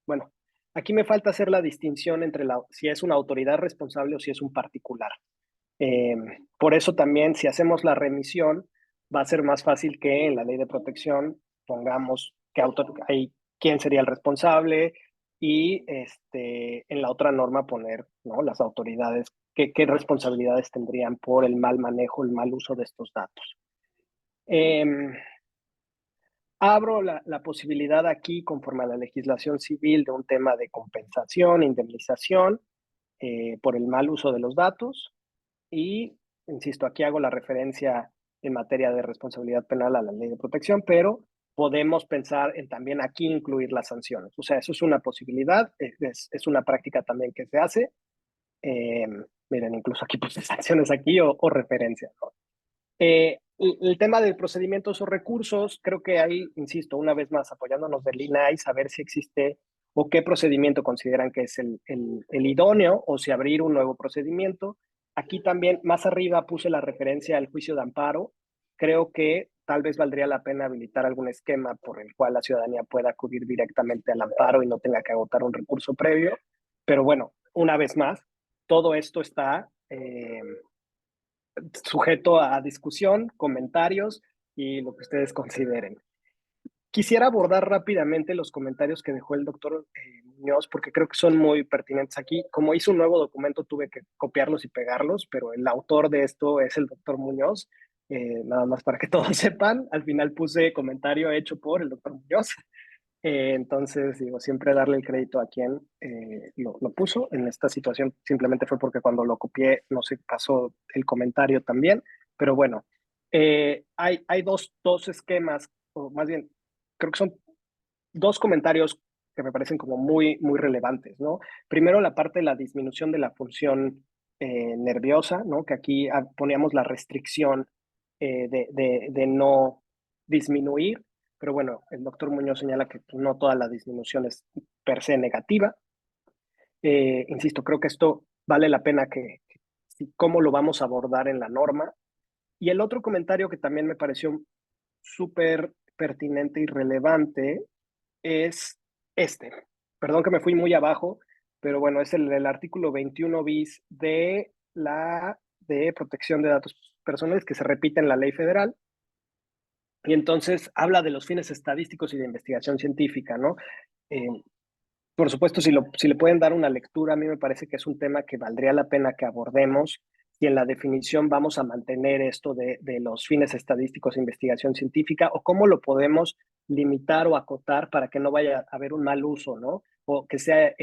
bueno, aquí me falta hacer la distinción entre si es una autoridad responsable o si es un particular. Por eso también, si hacemos la remisión, va a ser más fácil que en la ley de protección pongamos quién sería el responsable y en la otra norma poner, ¿no?, las autoridades, qué responsabilidades tendrían por el mal manejo, el mal uso de estos datos. Abro la posibilidad aquí, conforme a la legislación civil, de un tema de compensación, indemnización por el mal uso de los datos. Y, insisto, aquí hago la referencia en materia de responsabilidad penal a la ley de protección, pero podemos pensar en también aquí incluir las sanciones. O sea, eso es una posibilidad, es una práctica también que se hace. Miren, incluso aquí puse sanciones aquí o referencias, ¿no? El tema de procedimientos o recursos, creo que ahí, insisto, una vez más apoyándonos del INAI, saber si existe o qué procedimiento consideran que es el idóneo o si abrir un nuevo procedimiento. Aquí también, más arriba, puse la referencia al juicio de amparo. Creo que tal vez valdría la pena habilitar algún esquema por el cual la ciudadanía pueda acudir directamente al amparo y no tenga que agotar un recurso previo. Pero bueno, una vez más, todo esto está sujeto a discusión, comentarios y lo que ustedes consideren. Quisiera abordar rápidamente los comentarios que dejó el doctor Muñoz, porque creo que son muy pertinentes aquí. Como hice un nuevo documento, tuve que copiarlos y pegarlos, pero el autor de esto es el doctor Muñoz. Nada más para que todos sepan, al final puse comentario hecho por el doctor Muñoz. Entonces, digo, siempre darle el crédito a quien lo puso. En esta situación simplemente fue porque cuando lo copié no se pasó el comentario también. Pero bueno, hay dos esquemas, o más bien, creo que son dos comentarios que me parecen como muy relevantes, ¿no? Primero, la parte de la disminución de la función nerviosa, ¿no? Que aquí poníamos la restricción de no disminuir, pero bueno, el doctor Muñoz señala que no toda la disminución es per se negativa. Insisto, creo que esto vale la pena cómo lo vamos a abordar en la norma. Y el otro comentario que también me pareció súper pertinente y relevante es este. Perdón que me fui muy abajo, pero bueno, es el artículo 21 bis de la de protección de datos personales que se repite en la ley federal. Y entonces habla de los fines estadísticos y de investigación científica, ¿no? Por supuesto, si le pueden dar una lectura, a mí me parece que es un tema que valdría la pena que abordemos. Y en la definición vamos a mantener esto de los fines estadísticos e investigación científica, o cómo lo podemos limitar o acotar para que no vaya a haber un mal uso, ¿no? O que sea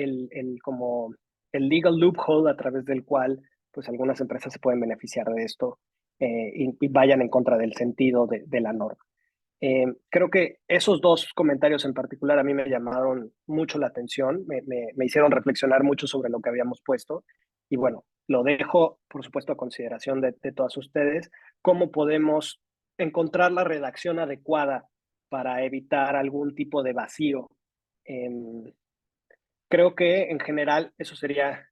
como el legal loophole a través del cual pues algunas empresas se pueden beneficiar de esto y vayan en contra del sentido de la norma. Creo que esos dos comentarios en particular a mí me llamaron mucho la atención, me hicieron reflexionar mucho sobre lo que habíamos puesto y bueno, lo dejo por supuesto a consideración de todas ustedes, cómo podemos encontrar la redacción adecuada para evitar algún tipo de vacío. Creo que en general eso sería,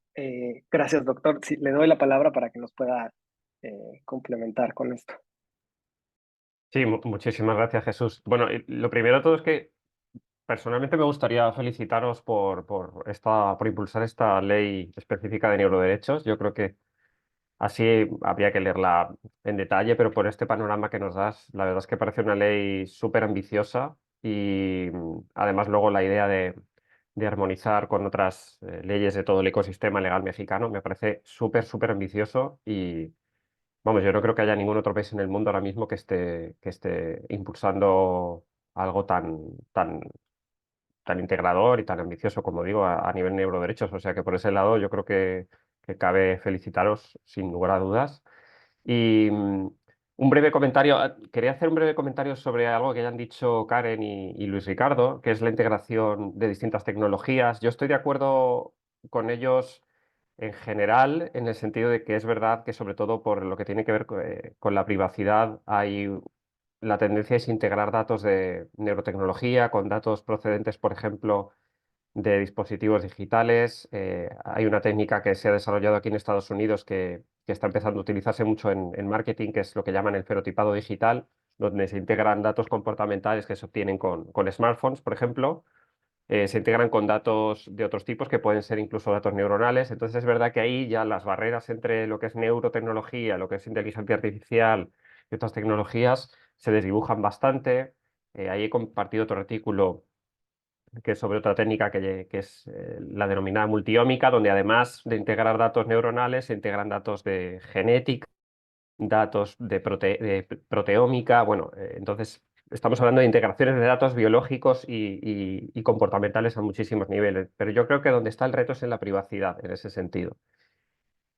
gracias doctor, sí, le doy la palabra para que nos pueda complementar con esto. Sí, muchísimas gracias, Jesús. Bueno, y lo primero de todo es que personalmente me gustaría felicitaros por impulsar esta ley específica de neuroderechos. Yo creo que así habría que leerla en detalle, pero por este panorama que nos das, la verdad es que parece una ley súper ambiciosa y además luego la idea de armonizar con otras leyes de todo el ecosistema legal mexicano me parece súper ambicioso y vamos, yo no creo que haya ningún otro país en el mundo ahora mismo que esté impulsando algo tan integrador y tan ambicioso, como digo, a nivel neuroderechos. O sea que por ese lado yo creo que cabe felicitaros sin lugar a dudas. Y un breve comentario, quería hacer un breve comentario sobre algo que hayan dicho Karen y Luis Ricardo, que es la integración de distintas tecnologías. Yo estoy de acuerdo con ellos en general, en el sentido de que es verdad que sobre todo por lo que tiene que ver con la privacidad, la tendencia es integrar datos de neurotecnología con datos procedentes, por ejemplo, de dispositivos digitales. Hay una técnica que se ha desarrollado aquí en Estados Unidos que está empezando a utilizarse mucho en marketing, que es lo que llaman el fenotipado digital, donde se integran datos comportamentales que se obtienen con smartphones, por ejemplo. Se integran con datos de otros tipos que pueden ser incluso datos neuronales. Entonces es verdad que ahí ya las barreras entre lo que es neurotecnología, lo que es inteligencia artificial y otras tecnologías se desdibujan bastante. Ahí he compartido otro artículo que es sobre otra técnica que es la denominada multiómica, donde además de integrar datos neuronales, se integran datos de genética, datos de proteómica. Bueno, entonces estamos hablando de integraciones de datos biológicos y comportamentales a muchísimos niveles, pero yo creo que donde está el reto es en la privacidad, en ese sentido.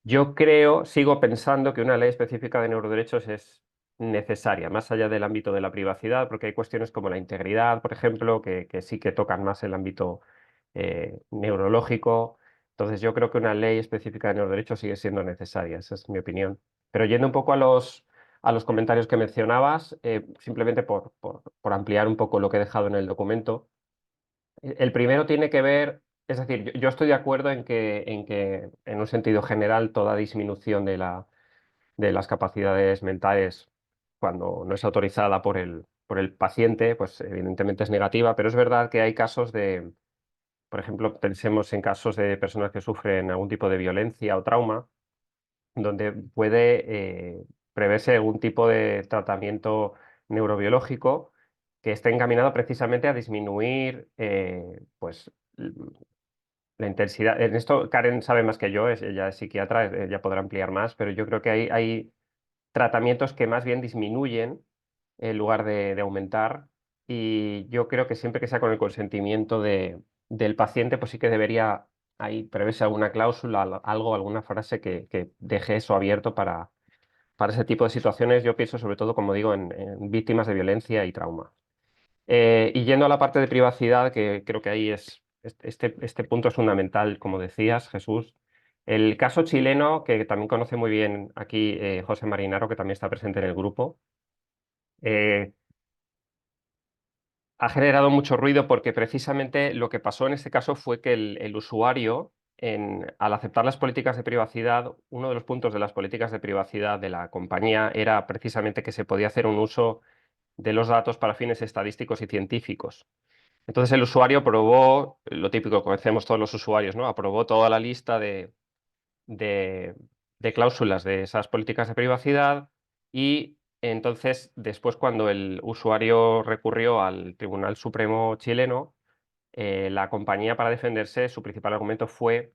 Yo sigo pensando que una ley específica de neuroderechos es necesaria, más allá del ámbito de la privacidad, porque hay cuestiones como la integridad, por ejemplo, que sí que tocan más el ámbito neurológico. Entonces yo creo que una ley específica de neuroderechos sigue siendo necesaria, esa es mi opinión. Pero yendo un poco a los comentarios que mencionabas, simplemente por ampliar un poco lo que he dejado en el documento, el primero tiene que ver, es decir, yo estoy de acuerdo en que en un sentido general toda disminución de las capacidades mentales cuando no es autorizada por el paciente, pues evidentemente es negativa, pero es verdad que hay casos por ejemplo, pensemos en casos de personas que sufren algún tipo de violencia o trauma, donde puede preverse algún tipo de tratamiento neurobiológico que esté encaminado precisamente a disminuir pues, la intensidad. En esto Karen sabe más que yo, ella es psiquiatra, ella podrá ampliar más, pero yo creo que hay tratamientos que más bien disminuyen en lugar de aumentar, y yo creo que siempre que sea con el consentimiento del paciente, pues sí que debería ahí preverse alguna cláusula, algo, alguna frase que deje eso abierto para ese tipo de situaciones. Yo pienso sobre todo, como digo, en víctimas de violencia y trauma. Y yendo a la parte de privacidad, que creo que ahí este punto es fundamental, como decías, Jesús. El caso chileno, que también conoce muy bien aquí José Marinaro, que también está presente en el grupo, eh, ha generado mucho ruido porque precisamente lo que pasó en este caso fue que el usuario, al aceptar las políticas de privacidad, uno de los puntos de las políticas de privacidad de la compañía era precisamente que se podía hacer un uso de los datos para fines estadísticos y científicos. Entonces el usuario aprobó, lo típico que conocemos todos los usuarios, ¿no? Aprobó toda la lista de, de cláusulas de esas políticas de privacidad, y entonces después, cuando el usuario recurrió al Tribunal Supremo chileno, la compañía, para defenderse, su principal argumento fue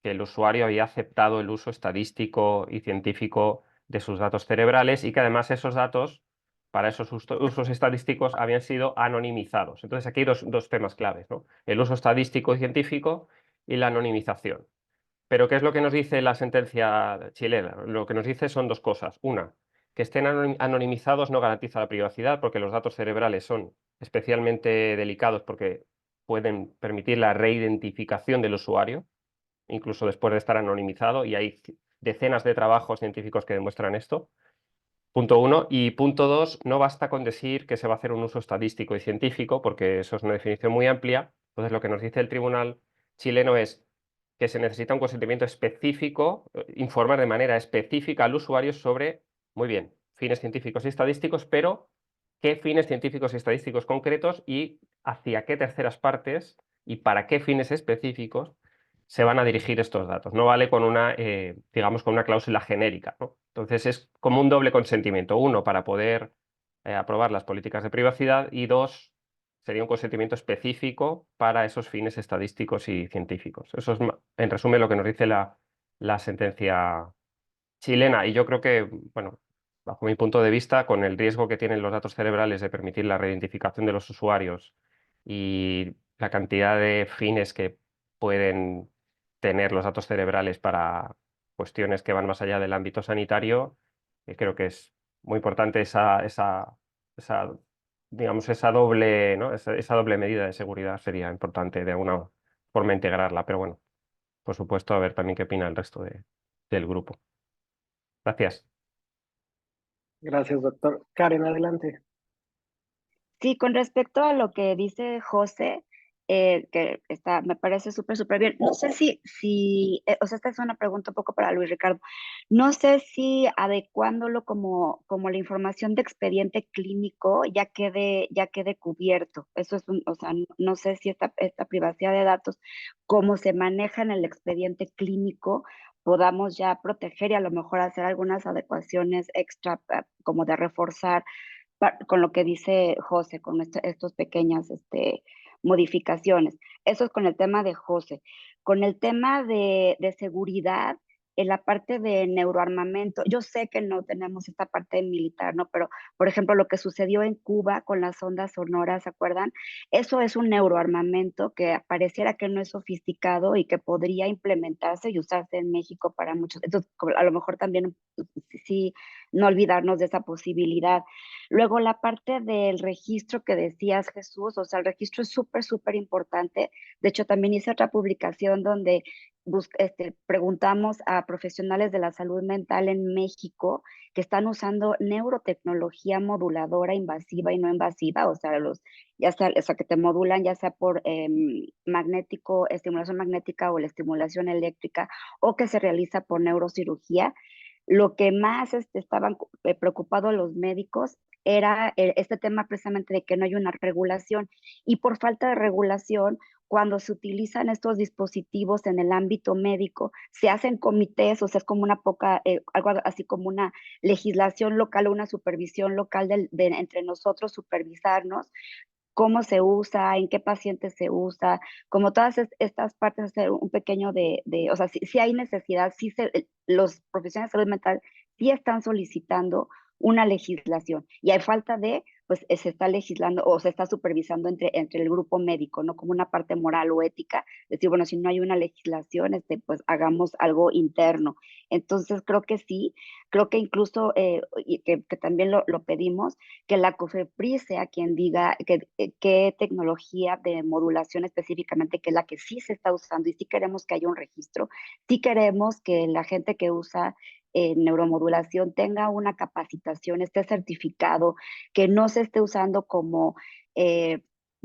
que el usuario había aceptado el uso estadístico y científico de sus datos cerebrales, y que además esos datos, para esos usos estadísticos, habían sido anonimizados. Entonces aquí hay dos temas claves, ¿no? El uso estadístico y científico y la anonimización. Pero ¿qué es lo que nos dice la sentencia chilena? Lo que nos dice son dos cosas. Una, que estén anonimizados no garantiza la privacidad, porque los datos cerebrales son especialmente delicados porque pueden permitir la reidentificación del usuario, incluso después de estar anonimizado, y hay decenas de trabajos científicos que demuestran esto. Punto uno. Y punto dos, no basta con decir que se va a hacer un uso estadístico y científico, porque eso es una definición muy amplia. Entonces, lo que nos dice el tribunal chileno es que se necesita un consentimiento específico, informar de manera específica al usuario sobre, muy bien, fines científicos y estadísticos, pero qué fines científicos y estadísticos concretos y hacia qué terceras partes y para qué fines específicos se van a dirigir estos datos. No vale con una, digamos, con una cláusula genérica, ¿no? Entonces es como un doble consentimiento. Uno, para poder aprobar las políticas de privacidad, y dos, sería un consentimiento específico para esos fines estadísticos y científicos. Eso es, en resumen, lo que nos dice la sentencia chilena. Y yo creo que, bueno, bajo mi punto de vista, con el riesgo que tienen los datos cerebrales de permitir la reidentificación de los usuarios y la cantidad de fines que pueden tener los datos cerebrales para cuestiones que van más allá del ámbito sanitario, creo que es muy importante esa, digamos, esa doble, ¿no? Esa doble medida de seguridad. Sería importante de alguna forma integrarla, pero bueno, por supuesto, a ver también qué opina el resto del grupo. Gracias. Gracias, doctor. Karen, adelante. Sí, con respecto a lo que dice José, que está, me parece súper bien. No sé o sea, esta es una pregunta un poco para Luis Ricardo. No sé si adecuándolo como la información de expediente clínico ya quede cubierto. Eso es o sea, no sé si esta privacidad de datos, cómo se maneja en el expediente clínico, podamos ya proteger y a lo mejor hacer algunas adecuaciones extra, como de reforzar con lo que dice José, con estos pequeñas modificaciones. Eso es con el tema de José. Con el tema de seguridad, en la parte de neuroarmamento, yo sé que no tenemos esta parte militar, ¿no? Pero, por ejemplo, lo que sucedió en Cuba con las ondas sonoras, ¿se acuerdan? Eso es un neuroarmamento que pareciera que no es sofisticado y que podría implementarse y usarse en México para muchos. Entonces, a lo mejor también sí, no olvidarnos de esa posibilidad. Luego, la parte del registro que decías, Jesús, o sea, el registro es súper importante. De hecho, también hice otra publicación donde preguntamos a profesionales de la salud mental en México que están usando neurotecnología moduladora invasiva y no invasiva, o sea, ya sea, o sea, que te modulan ya sea por estimulación magnética o la estimulación eléctrica, o que se realiza por neurocirugía. Lo que más estaban preocupados los médicos era este tema precisamente de que no hay una regulación, y por falta de regulación, cuando se utilizan estos dispositivos en el ámbito médico, se hacen comités, o sea, es como algo así como una legislación local o una supervisión local entre nosotros, supervisarnos cómo se usa, en qué pacientes se usa, como todas estas partes, hacer un pequeño o sea, si hay necesidad, los profesionales de salud mental sí están solicitando una legislación y hay falta pues se está legislando o se está supervisando entre el grupo médico, ¿no? Como una parte moral o ética, decir, bueno, si no hay una legislación, pues hagamos algo interno. Entonces creo que sí, creo que incluso, y que también lo pedimos, que la COFEPRIS sea quien diga qué tecnología de modulación específicamente, que es la que sí se está usando y sí queremos que haya un registro, sí queremos que la gente que usa neuromodulación tenga una capacitación, esté certificado, que no se esté usando como eh,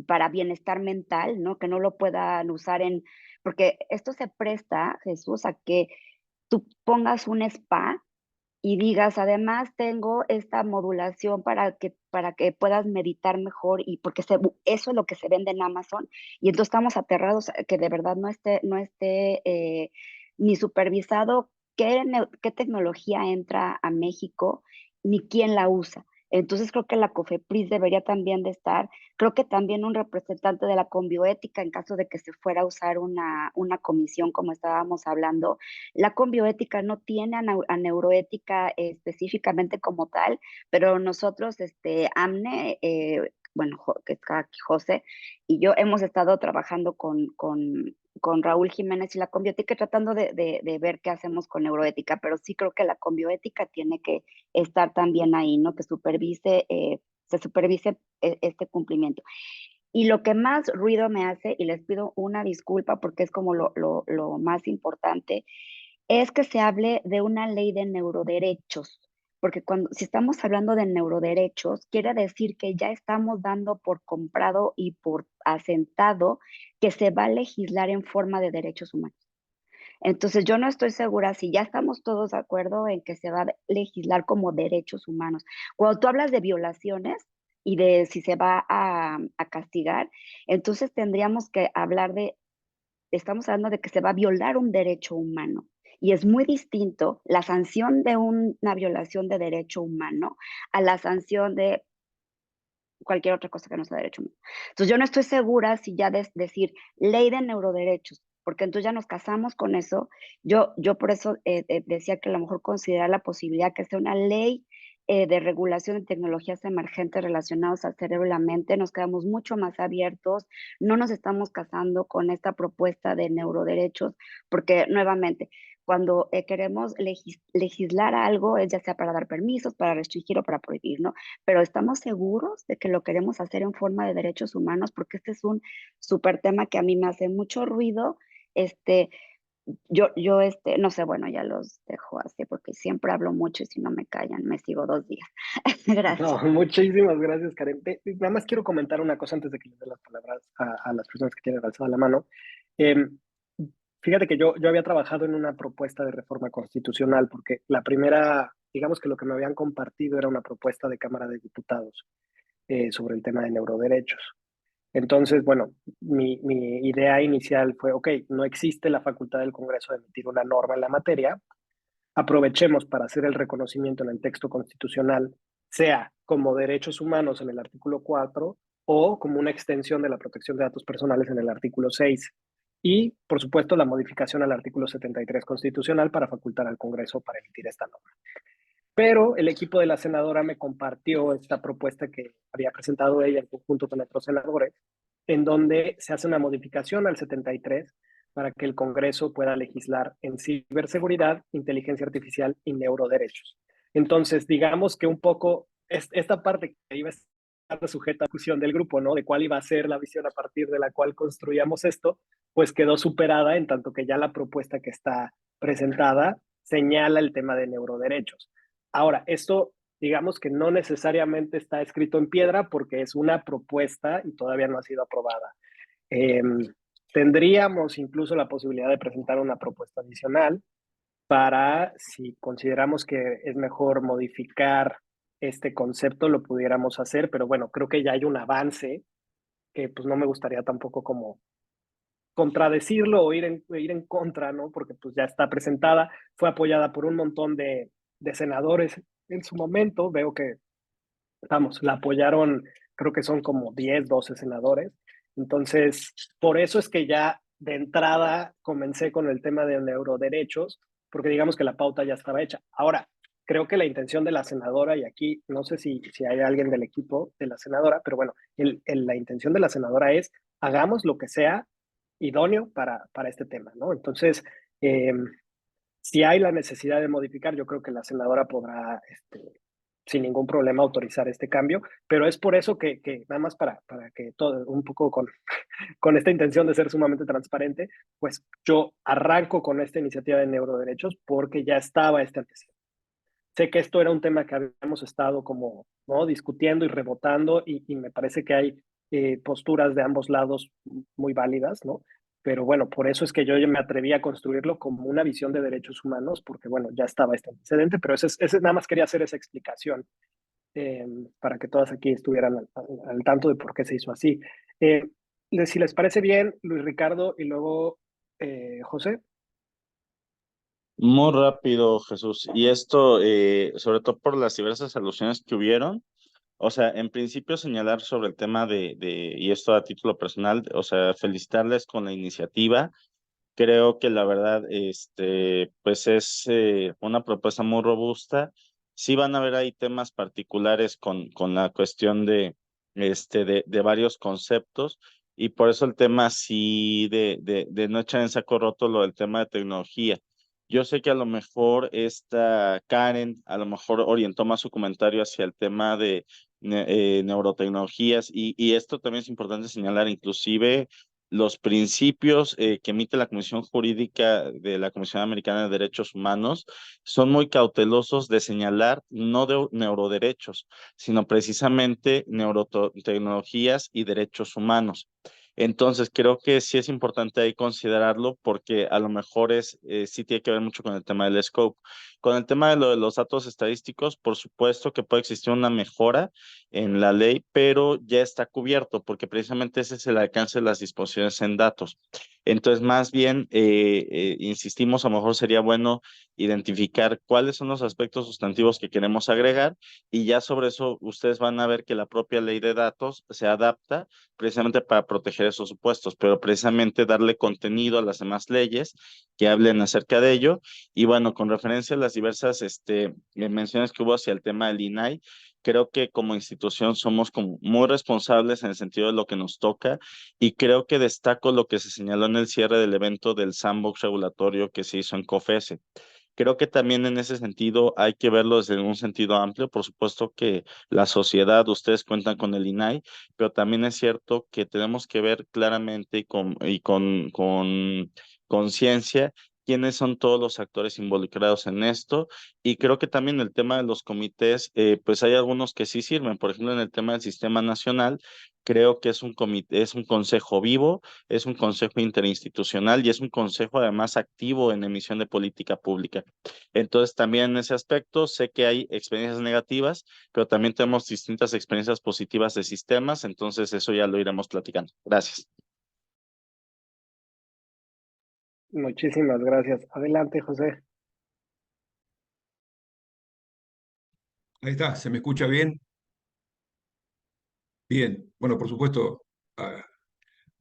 para bienestar mental, ¿no? Que no lo puedan usar porque esto se presta, Jesús, a que tú pongas un spa y digas, además tengo esta modulación para que puedas meditar mejor y porque eso es lo que se vende en Amazon y entonces estamos aterrados a que de verdad no esté ni supervisado qué tecnología entra a México ni quién la usa. Entonces creo que la COFEPRIS debería también de estar, creo que también un representante de la Conbioética en caso de que se fuera a usar una comisión como estábamos hablando. La Conbioética no tiene a neuroética específicamente como tal, pero nosotros, AMNE, bueno, que está aquí José, y yo hemos estado trabajando con Raúl Jiménez y la Conbioética tratando de ver qué hacemos con neuroética, pero sí creo que la Conbioética tiene que estar también ahí, ¿no? Que se supervise este cumplimiento. Y lo que más ruido me hace, y les pido una disculpa porque es como lo más importante, es que se hable de una ley de neuroderechos, porque si estamos hablando de neuroderechos, quiere decir que ya estamos dando por comprado y por asentado que se va a legislar en forma de derechos humanos. Entonces, yo no estoy segura si ya estamos todos de acuerdo en que se va a legislar como derechos humanos. Cuando tú hablas de violaciones y de si se va a castigar, entonces tendríamos que estamos hablando de que se va a violar un derecho humano. Y es muy distinto la sanción de una violación de derecho humano a la sanción de cualquier otra cosa que no sea derecho humano. Entonces yo no estoy segura si ya decir ley de neuroderechos, porque entonces ya nos casamos con eso. Yo por eso decía que a lo mejor considerar la posibilidad que sea una ley de regulación de tecnologías emergentes relacionadas al cerebro y la mente, nos quedamos mucho más abiertos, no nos estamos casando con esta propuesta de neuroderechos, porque nuevamente, cuando queremos legislar algo, es ya sea para dar permisos, para restringir o para prohibir, ¿no? Pero estamos seguros de que lo queremos hacer en forma de derechos humanos, porque este es un súper tema que a mí me hace mucho ruido. Este, no sé, bueno, ya los dejo así, porque siempre hablo mucho y si no me callan, me sigo 2 días. No, Gracias. muchísimas gracias, Karen. Nada más quiero comentar una cosa antes de que les dé las palabras a las personas que tienen alzada la mano. Em, Fíjate que yo había trabajado en una propuesta de reforma constitucional, porque la primera, digamos que lo que me habían compartido era una propuesta de Cámara de Diputados sobre el tema de neuroderechos. Entonces, bueno, mi idea inicial fue, ok, no existe la facultad del Congreso de emitir una norma en la materia, aprovechemos para hacer el reconocimiento en el texto constitucional, sea como derechos humanos en el artículo 4 o como una extensión de la protección de datos personales en el artículo 6. Y, por supuesto, la modificación al artículo 73 constitucional para facultar al Congreso para emitir esta norma. Pero el equipo de la senadora me compartió esta propuesta que había presentado ella en conjunto con otros senadores, en donde se hace una modificación al 73 para que el Congreso pueda legislar en ciberseguridad, inteligencia artificial y neuroderechos. Entonces, digamos que un poco esta parte que iba a estar sujeta a discusión del grupo, ¿no? De cuál iba a ser la visión a partir de la cual construíamos esto, pues quedó superada en tanto que ya la propuesta que está presentada señala el tema de neuroderechos. Ahora, esto digamos que no necesariamente está escrito en piedra porque es una propuesta y todavía no ha sido aprobada. Eh, Tendríamos incluso la posibilidad de presentar una propuesta adicional para, si consideramos que es mejor modificar este concepto, lo pudiéramos hacer, pero bueno, creo que ya hay un avance que pues no me gustaría tampoco como contradecirlo o ir en contra, ¿no? Porque pues ya está presentada, fue apoyada por un montón de senadores en su momento, veo que, vamos, la apoyaron, creo que son como 10 12 senadores, entonces, por eso es que ya de entrada comencé con el tema de neuroderechos, porque digamos que la pauta ya estaba hecha. Ahora, creo que la intención de la senadora, y aquí no sé si hay alguien del equipo de la senadora, pero bueno, la intención de la senadora es hagamos lo que sea idóneo para este tema, ¿no? Entonces, eh, si hay la necesidad de modificar, yo creo que la senadora podrá, sin ningún problema, autorizar este cambio, pero es por eso que nada más para que todo, un poco con esta intención de ser sumamente transparente, pues yo arranco con esta iniciativa de neuroderechos porque ya estaba este antecedente. Sé que esto era un tema que habíamos estado como, ¿no? Discutiendo y rebotando y me parece que hay posturas de ambos lados muy válidas, ¿no? Pero bueno, por eso es que yo me atreví a construirlo como una visión de derechos humanos, porque bueno, ya estaba este antecedente, pero nada más quería hacer esa explicación para que todas aquí estuvieran al tanto de por qué se hizo así. Eh, si les parece bien, Luis Ricardo y luego José. Muy rápido, Jesús. Y esto, sobre todo por las diversas alusiones que hubieron. O sea, en principio señalar sobre el tema y esto a título personal, o sea, felicitarles con la iniciativa. Creo que la verdad, pues es una propuesta muy robusta. Sí van a haber ahí temas particulares con la cuestión de varios conceptos y por eso el tema sí de no echar en saco roto lo del tema de tecnología. Yo sé que a lo mejor esta Karen a lo mejor orientó más su comentario hacia el tema de neurotecnologías y esto también es importante señalar, inclusive los principios que emite la Comisión Jurídica de la Comisión Americana de Derechos Humanos son muy cautelosos de señalar no de neuroderechos, sino precisamente neurotecnologías y derechos humanos. Entonces, creo que sí es importante ahí considerarlo porque a lo mejor sí tiene que ver mucho con el tema del scope. Con el tema de lo de los datos estadísticos, por supuesto que puede existir una mejora en la ley, pero ya está cubierto porque precisamente ese es el alcance de las disposiciones en datos. Entonces, más bien, insistimos, a lo mejor sería bueno identificar cuáles son los aspectos sustantivos que queremos agregar y ya sobre eso ustedes van a ver que la propia ley de datos se adapta precisamente para proteger esos supuestos, pero precisamente darle contenido a las demás leyes que hablen acerca de ello. Y bueno, con referencia a las diversas menciones que hubo hacia el tema del INAI, creo que como institución somos como muy responsables en el sentido de lo que nos toca y creo que destaco lo que se señaló en el cierre del evento del sandbox regulatorio que se hizo en COFESE. Creo que también en ese sentido hay que verlo desde un sentido amplio. Por supuesto que la sociedad, ustedes cuentan con el INAI, pero también es cierto que tenemos que ver claramente con conciencia quiénes son todos los actores involucrados en esto. Y creo que también el tema de los comités, pues hay algunos que sí sirven. Por ejemplo, en el tema del sistema nacional, creo que es un comité, es un consejo vivo, es un consejo interinstitucional y es un consejo además activo en emisión de política pública. Entonces, también en ese aspecto, sé que hay experiencias negativas, pero también tenemos distintas experiencias positivas de sistemas, entonces eso ya lo iremos platicando. Gracias. Muchísimas gracias. Adelante, José. Ahí está, ¿se me escucha bien? Bien, bueno, por supuesto, ah,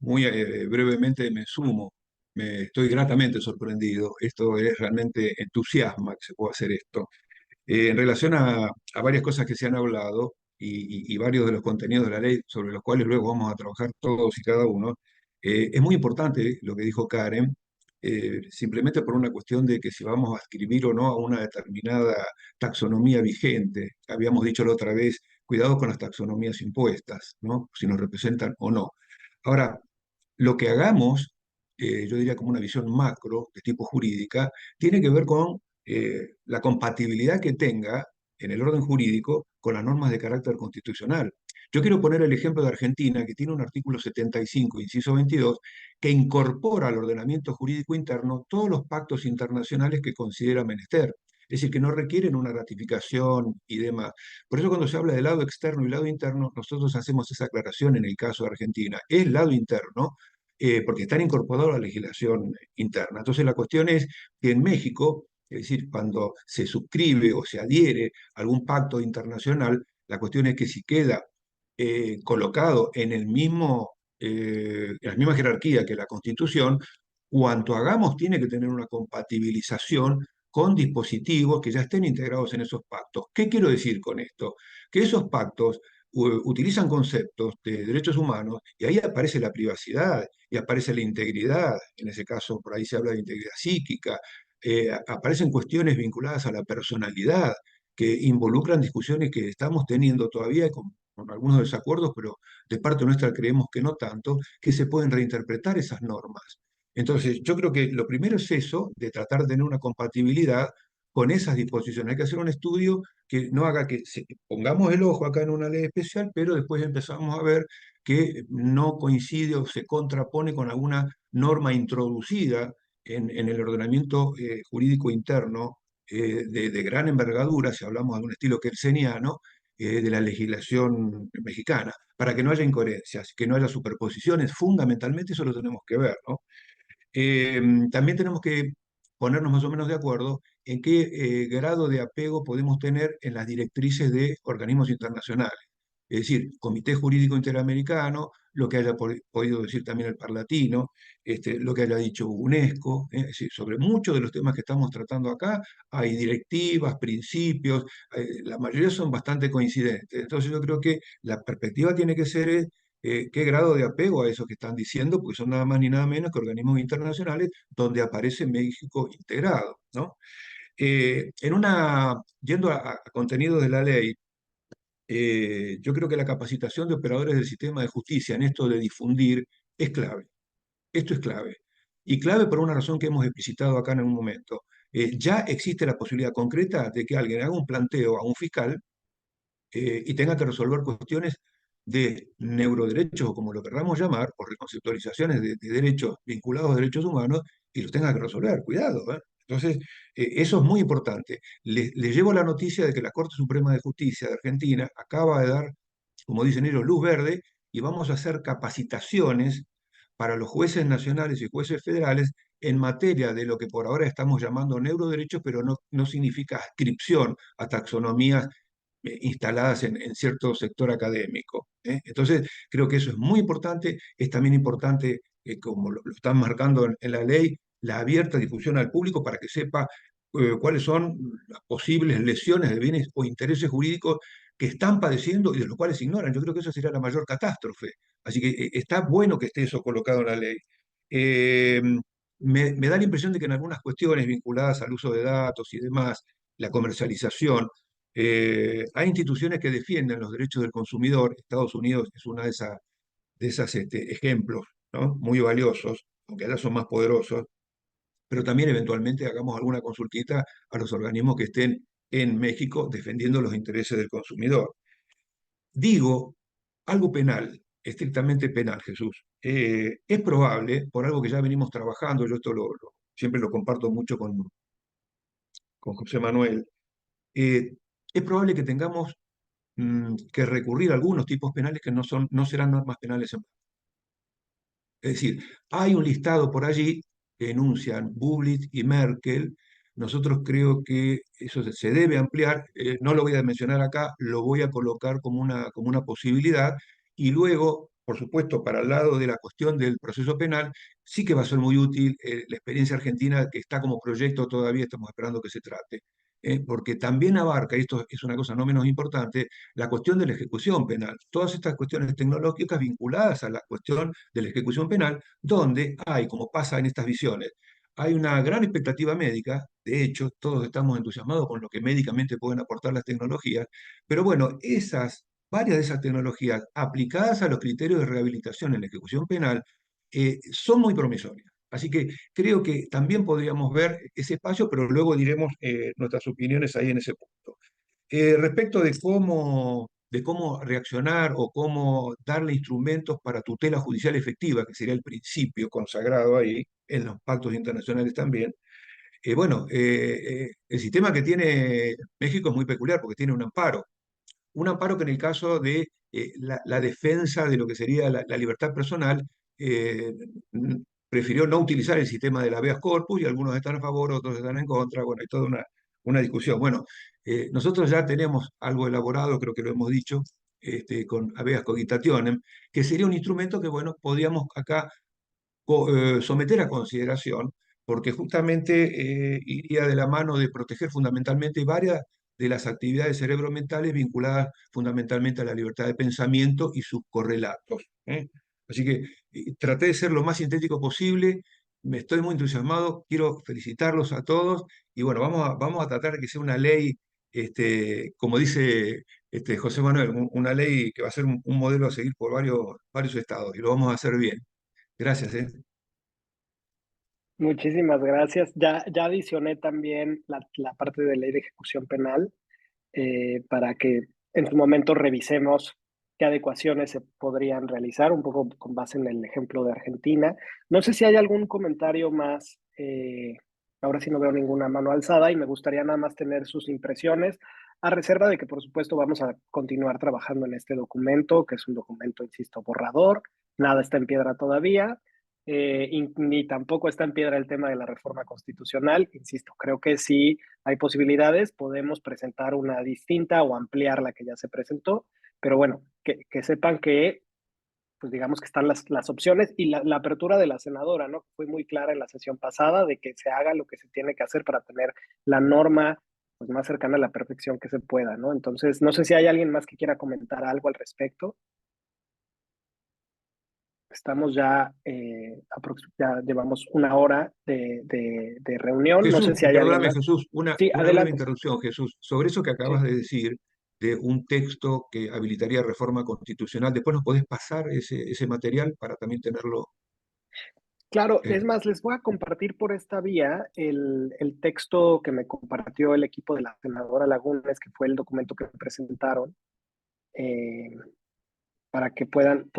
muy brevemente me sumo. Me estoy gratamente sorprendido. Esto es realmente entusiasma que se pueda hacer esto. En relación a varias cosas que se han hablado y varios de los contenidos de la ley sobre los cuales luego vamos a trabajar todos y cada uno, es muy importante lo que dijo Karen, simplemente por una cuestión de que si vamos a escribir o no a una determinada taxonomía vigente. Habíamos dicho la otra vez, cuidado con las taxonomías impuestas, ¿no? Si nos representan o no. Ahora, lo que hagamos, yo diría como una visión macro de tipo jurídica, tiene que ver con la compatibilidad que tenga en el orden jurídico con las normas de carácter constitucional. Yo quiero poner el ejemplo de Argentina, que tiene un artículo 75, inciso 22, que incorpora al ordenamiento jurídico interno todos los pactos internacionales que considera menester. Es decir, que no requieren una ratificación y demás. Por eso cuando se habla de lado externo y lado interno, nosotros hacemos esa aclaración en el caso de Argentina. Es lado interno porque están incorporados a la legislación interna. Entonces la cuestión es que en México, es decir, cuando se suscribe o se adhiere a algún pacto internacional, la cuestión es que si queda colocado en el mismo, en la misma jerarquía que la Constitución, cuanto hagamos tiene que tener una compatibilización con dispositivos que ya estén integrados en esos pactos. ¿Qué quiero decir con esto? Que esos pactos utilizan conceptos de derechos humanos y ahí aparece la privacidad y aparece la integridad, en ese caso por ahí se habla de integridad psíquica, aparecen cuestiones vinculadas a la personalidad que involucran discusiones que estamos teniendo todavía con algunos desacuerdos, pero de parte nuestra creemos que no tanto, que se pueden reinterpretar esas normas. Entonces, yo creo que lo primero es eso, de tratar de tener una compatibilidad con esas disposiciones. Hay que hacer un estudio que no haga que pongamos el ojo acá en una ley especial, pero después empezamos a ver que no coincide o se contrapone con alguna norma introducida en el ordenamiento jurídico interno de gran envergadura, si hablamos de un estilo kelseniano, de la legislación mexicana, para que no haya incoherencias, que no haya superposiciones. Fundamentalmente eso lo tenemos que ver, ¿no? También tenemos que ponernos más o menos de acuerdo en qué grado de apego podemos tener en las directrices de organismos internacionales. Es decir, Comité Jurídico Interamericano, lo que haya podido decir también el Parlatino, lo que haya dicho UNESCO, es decir, sobre muchos de los temas que estamos tratando acá, hay directivas, principios, la mayoría son bastante coincidentes. Entonces yo creo que la perspectiva tiene que ser qué grado de apego a eso que están diciendo, porque son nada más ni nada menos que organismos internacionales donde aparece México integrado, ¿no? Yendo a contenido de la ley, yo creo que la capacitación de operadores del sistema de justicia en esto de difundir es clave. Esto es clave. Y clave por una razón que hemos explicitado acá en un momento. Ya existe la posibilidad concreta de que alguien haga un planteo a un fiscal y tenga que resolver cuestiones de neuroderechos, o como lo querramos llamar, o reconceptualizaciones de derechos vinculados a derechos humanos, y los tenga que resolver. Cuidado, ¿eh? Entonces, eso es muy importante. Les llevo la noticia de que la Corte Suprema de Justicia de Argentina acaba de dar, como dicen ellos, luz verde, y vamos a hacer capacitaciones para los jueces nacionales y jueces federales en materia de lo que por ahora estamos llamando neuroderechos, pero no significa adscripción a taxonomías instaladas en cierto sector académico. Entonces, creo que eso es muy importante. Es también importante, como lo están marcando en la ley, la abierta difusión al público para que sepa cuáles son las posibles lesiones de bienes o intereses jurídicos que están padeciendo y de los cuales se ignoran. Yo creo que eso sería la mayor catástrofe. Así que está bueno que esté eso colocado en la ley. Eh, me da la impresión de que en algunas cuestiones vinculadas al uso de datos y demás, la comercialización, hay instituciones que defienden los derechos del consumidor. Estados Unidos es una de esas ejemplos, ¿no? Muy valiosos, aunque allá son más poderosos, pero también eventualmente hagamos alguna consultita a los organismos que estén en México defendiendo los intereses del consumidor. Digo, algo penal, estrictamente penal, Jesús. Es probable, por algo que ya venimos trabajando, yo esto siempre lo comparto mucho con José Manuel, es probable que tengamos que recurrir a algunos tipos penales que no serán normas penales en. Es decir, hay un listado por allí que enuncian Bublitz y Merkel. Nosotros creo que eso se debe ampliar. No lo voy a mencionar acá, lo voy a colocar como una posibilidad. Y luego, por supuesto, para el lado de la cuestión del proceso penal, sí que va a ser muy útil la experiencia argentina que está como proyecto todavía, estamos esperando que se trate. Porque también abarca, y esto es una cosa no menos importante, la cuestión de la ejecución penal. Todas estas cuestiones tecnológicas vinculadas a la cuestión de la ejecución penal, donde hay, como pasa en estas visiones, hay una gran expectativa médica. De hecho, todos estamos entusiasmados con lo que médicamente pueden aportar las tecnologías, pero bueno, varias de esas tecnologías aplicadas a los criterios de rehabilitación en la ejecución penal son muy promisorias. Así que creo que también podríamos ver ese espacio, pero luego diremos nuestras opiniones ahí en ese punto. Respecto de cómo reaccionar o cómo darle instrumentos para tutela judicial efectiva, que sería el principio consagrado ahí, en los pactos internacionales también, bueno, el sistema que tiene México es muy peculiar porque tiene un amparo que en el caso de la defensa de lo que sería la libertad personal eh, prefirió no utilizar el sistema del habeas corpus y algunos están a favor, otros están en contra. Bueno, hay toda una discusión. Bueno, nosotros ya tenemos algo elaborado, creo que lo hemos dicho, con habeas cogitationem, que sería un instrumento que, bueno, podríamos acá someter a consideración, porque justamente iría de la mano de proteger fundamentalmente varias de las actividades cerebromentales vinculadas fundamentalmente a la libertad de pensamiento y sus correlatos. Así que traté de ser lo más sintético posible, me estoy muy entusiasmado, quiero felicitarlos a todos y bueno, vamos a tratar de que sea una ley, como dice José Manuel, una ley que va a ser un modelo a seguir por varios estados y lo vamos a hacer bien. Gracias. Muchísimas gracias. Ya adicioné también la parte de ley de ejecución penal para que en su momento revisemos qué adecuaciones se podrían realizar, un poco con base en el ejemplo de Argentina. No sé si hay algún comentario más. Ahora sí no veo ninguna mano alzada y me gustaría nada más tener sus impresiones, a reserva de que por supuesto vamos a continuar trabajando en este documento, que es un documento, insisto, borrador. Nada está en piedra todavía. Ni tampoco está en piedra el tema de la reforma constitucional. Insisto, creo que sí hay posibilidades, podemos presentar una distinta o ampliar la que ya se presentó, pero bueno, que sepan que, pues digamos que están las opciones y la apertura de la senadora, ¿no? Fue muy clara en la sesión pasada de que se haga lo que se tiene que hacer para tener la norma pues, más cercana a la perfección que se pueda, ¿no? Entonces, no sé si hay alguien más que quiera comentar algo al respecto. Estamos ya llevamos una hora de reunión. No Jesús, sé si hay alguien perdóname más. Jesús, Sí, una breve adelante. interrupción, Jesús. Sobre eso que Sí. acabas de decir, de un texto que habilitaría reforma constitucional, después nos podés pasar ese material para también tenerlo. Claro, eh, es más, les voy a compartir por esta vía el texto que me compartió el equipo de la senadora Lagunes, que fue el documento que me presentaron, eh, para que puedan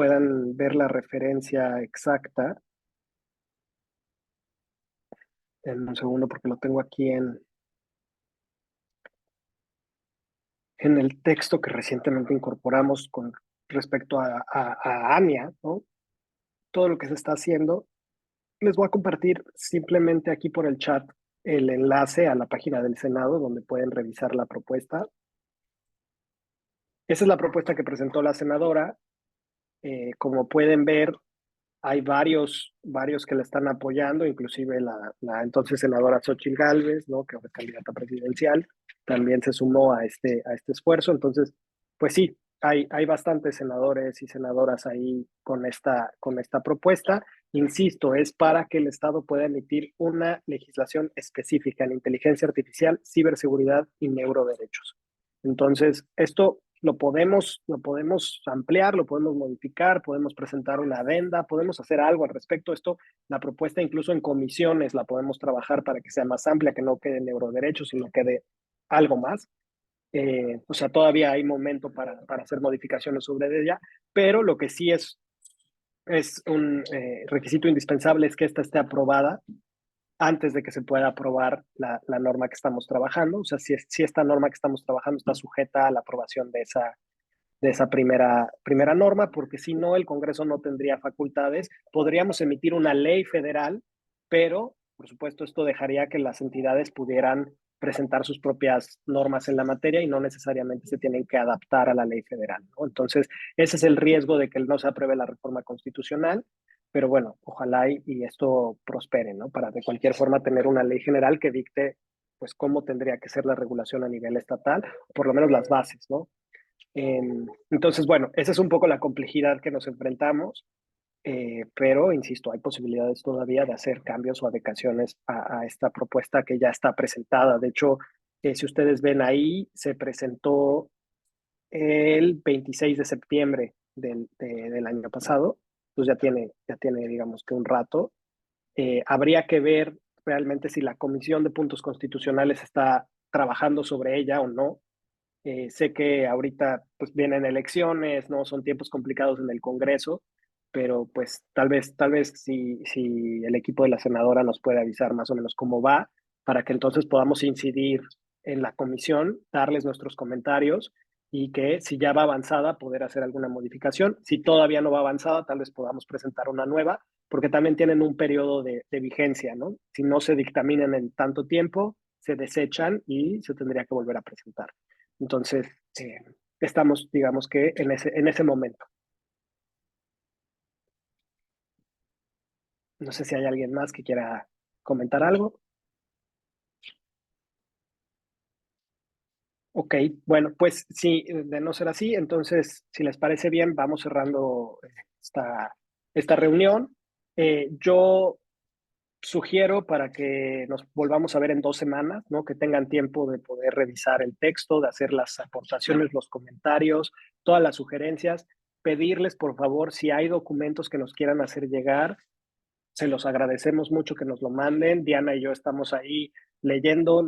ver la referencia exacta. En un segundo, porque lo tengo aquí en el texto que recientemente incorporamos con respecto a ANIA, ¿no? Todo lo que se está haciendo. Les voy a compartir simplemente aquí por el chat el enlace a la página del Senado donde pueden revisar la propuesta. Esa es la propuesta que presentó la senadora. Como pueden ver, hay varios que la están apoyando, inclusive la entonces senadora Xochitl Gálvez, ¿no? Que fue candidata presidencial, también se sumó a este esfuerzo. Entonces, pues sí, hay bastantes senadores y senadoras ahí con esta propuesta. Insisto, es para que el Estado pueda emitir una legislación específica en inteligencia artificial, ciberseguridad y neuroderechos. Entonces, esto lo podemos ampliar, lo podemos modificar, podemos presentar una adenda, podemos hacer algo al respecto. Esto, la propuesta incluso en comisiones la podemos trabajar para que sea más amplia, que no quede neuroderechos, sino quede algo más. O sea, todavía hay momento para hacer modificaciones sobre ella, pero lo que sí es un requisito indispensable es que esta esté aprobada antes de que se pueda aprobar la norma que estamos trabajando. O sea, si esta norma que estamos trabajando está sujeta a la aprobación de esa primera norma, porque si no, el Congreso no tendría facultades. Podríamos emitir una ley federal, pero, por supuesto, esto dejaría que las entidades pudieran presentar sus propias normas en la materia y no necesariamente se tienen que adaptar a la ley federal, ¿no? Entonces, ese es el riesgo de que no se apruebe la reforma constitucional, pero bueno, ojalá y esto prospere, ¿no? Para de cualquier forma tener una ley general que dicte, pues, cómo tendría que ser la regulación a nivel estatal, por lo menos las bases, ¿no? Entonces, bueno, esa es un poco la complejidad que nos enfrentamos, pero insisto, hay posibilidades todavía de hacer cambios o adecuaciones a esta propuesta que ya está presentada. De hecho, si ustedes ven ahí, se presentó el 26 de septiembre del año pasado, pues ya tiene, digamos que un rato. Habría que ver realmente si la Comisión de Puntos Constitucionales está trabajando sobre ella o no. Sé que ahorita pues vienen elecciones, ¿no? Son tiempos complicados en el Congreso, pero pues tal vez si el equipo de la senadora nos puede avisar más o menos cómo va, para que entonces podamos incidir en la comisión, darles nuestros comentarios y que si ya va avanzada, poder hacer alguna modificación. Si todavía no va avanzada, tal vez podamos presentar una nueva, porque también tienen un periodo de vigencia, ¿no? Si no se dictaminan en tanto tiempo, se desechan y se tendría que volver a presentar. Entonces, estamos, digamos que en ese momento. No sé si hay alguien más que quiera comentar algo. Ok, bueno, pues sí, de no ser así, entonces, si les parece bien, vamos cerrando esta reunión. Yo sugiero para que nos volvamos a ver en 2 semanas, ¿no? Que tengan tiempo de poder revisar el texto, de hacer las aportaciones, los comentarios, todas las sugerencias, pedirles, por favor, si hay documentos que nos quieran hacer llegar, se los agradecemos mucho que nos lo manden. Diana y yo estamos ahí leyendo,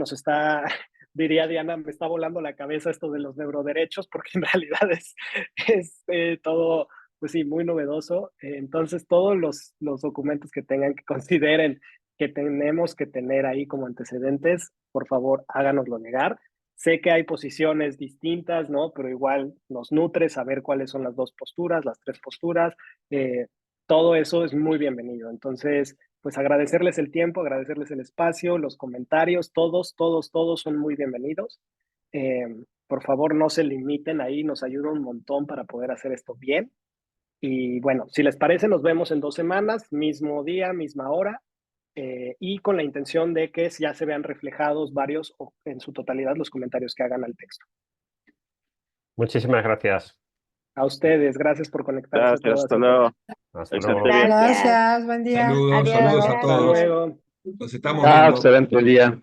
diría Diana, me está volando la cabeza esto de los neuroderechos, porque en realidad es todo, pues sí, muy novedoso. Entonces, todos los documentos que tengan, que consideren que tenemos que tener ahí como antecedentes, por favor, háganoslo llegar. Sé que hay posiciones distintas, ¿no? Pero igual nos nutre saber cuáles son las 2 posturas, las 3 posturas. Todo eso es muy bienvenido. Entonces, pues agradecerles el tiempo, agradecerles el espacio, los comentarios, todos son muy bienvenidos. Por favor, no se limiten ahí, nos ayuda un montón para poder hacer esto bien. Y bueno, si les parece, nos vemos en 2 semanas, mismo día, misma hora, y con la intención de que ya se vean reflejados varios o en su totalidad los comentarios que hagan al texto. Muchísimas gracias. A ustedes, gracias por conectarse. Gracias, todas hasta y luego. todos. Hasta Excelente luego. día. Gracias. Gracias, buen día. Saludos, Adiós, saludos a gracias. Hasta todos. luego. Nos estamos Ah, viendo. excelente día.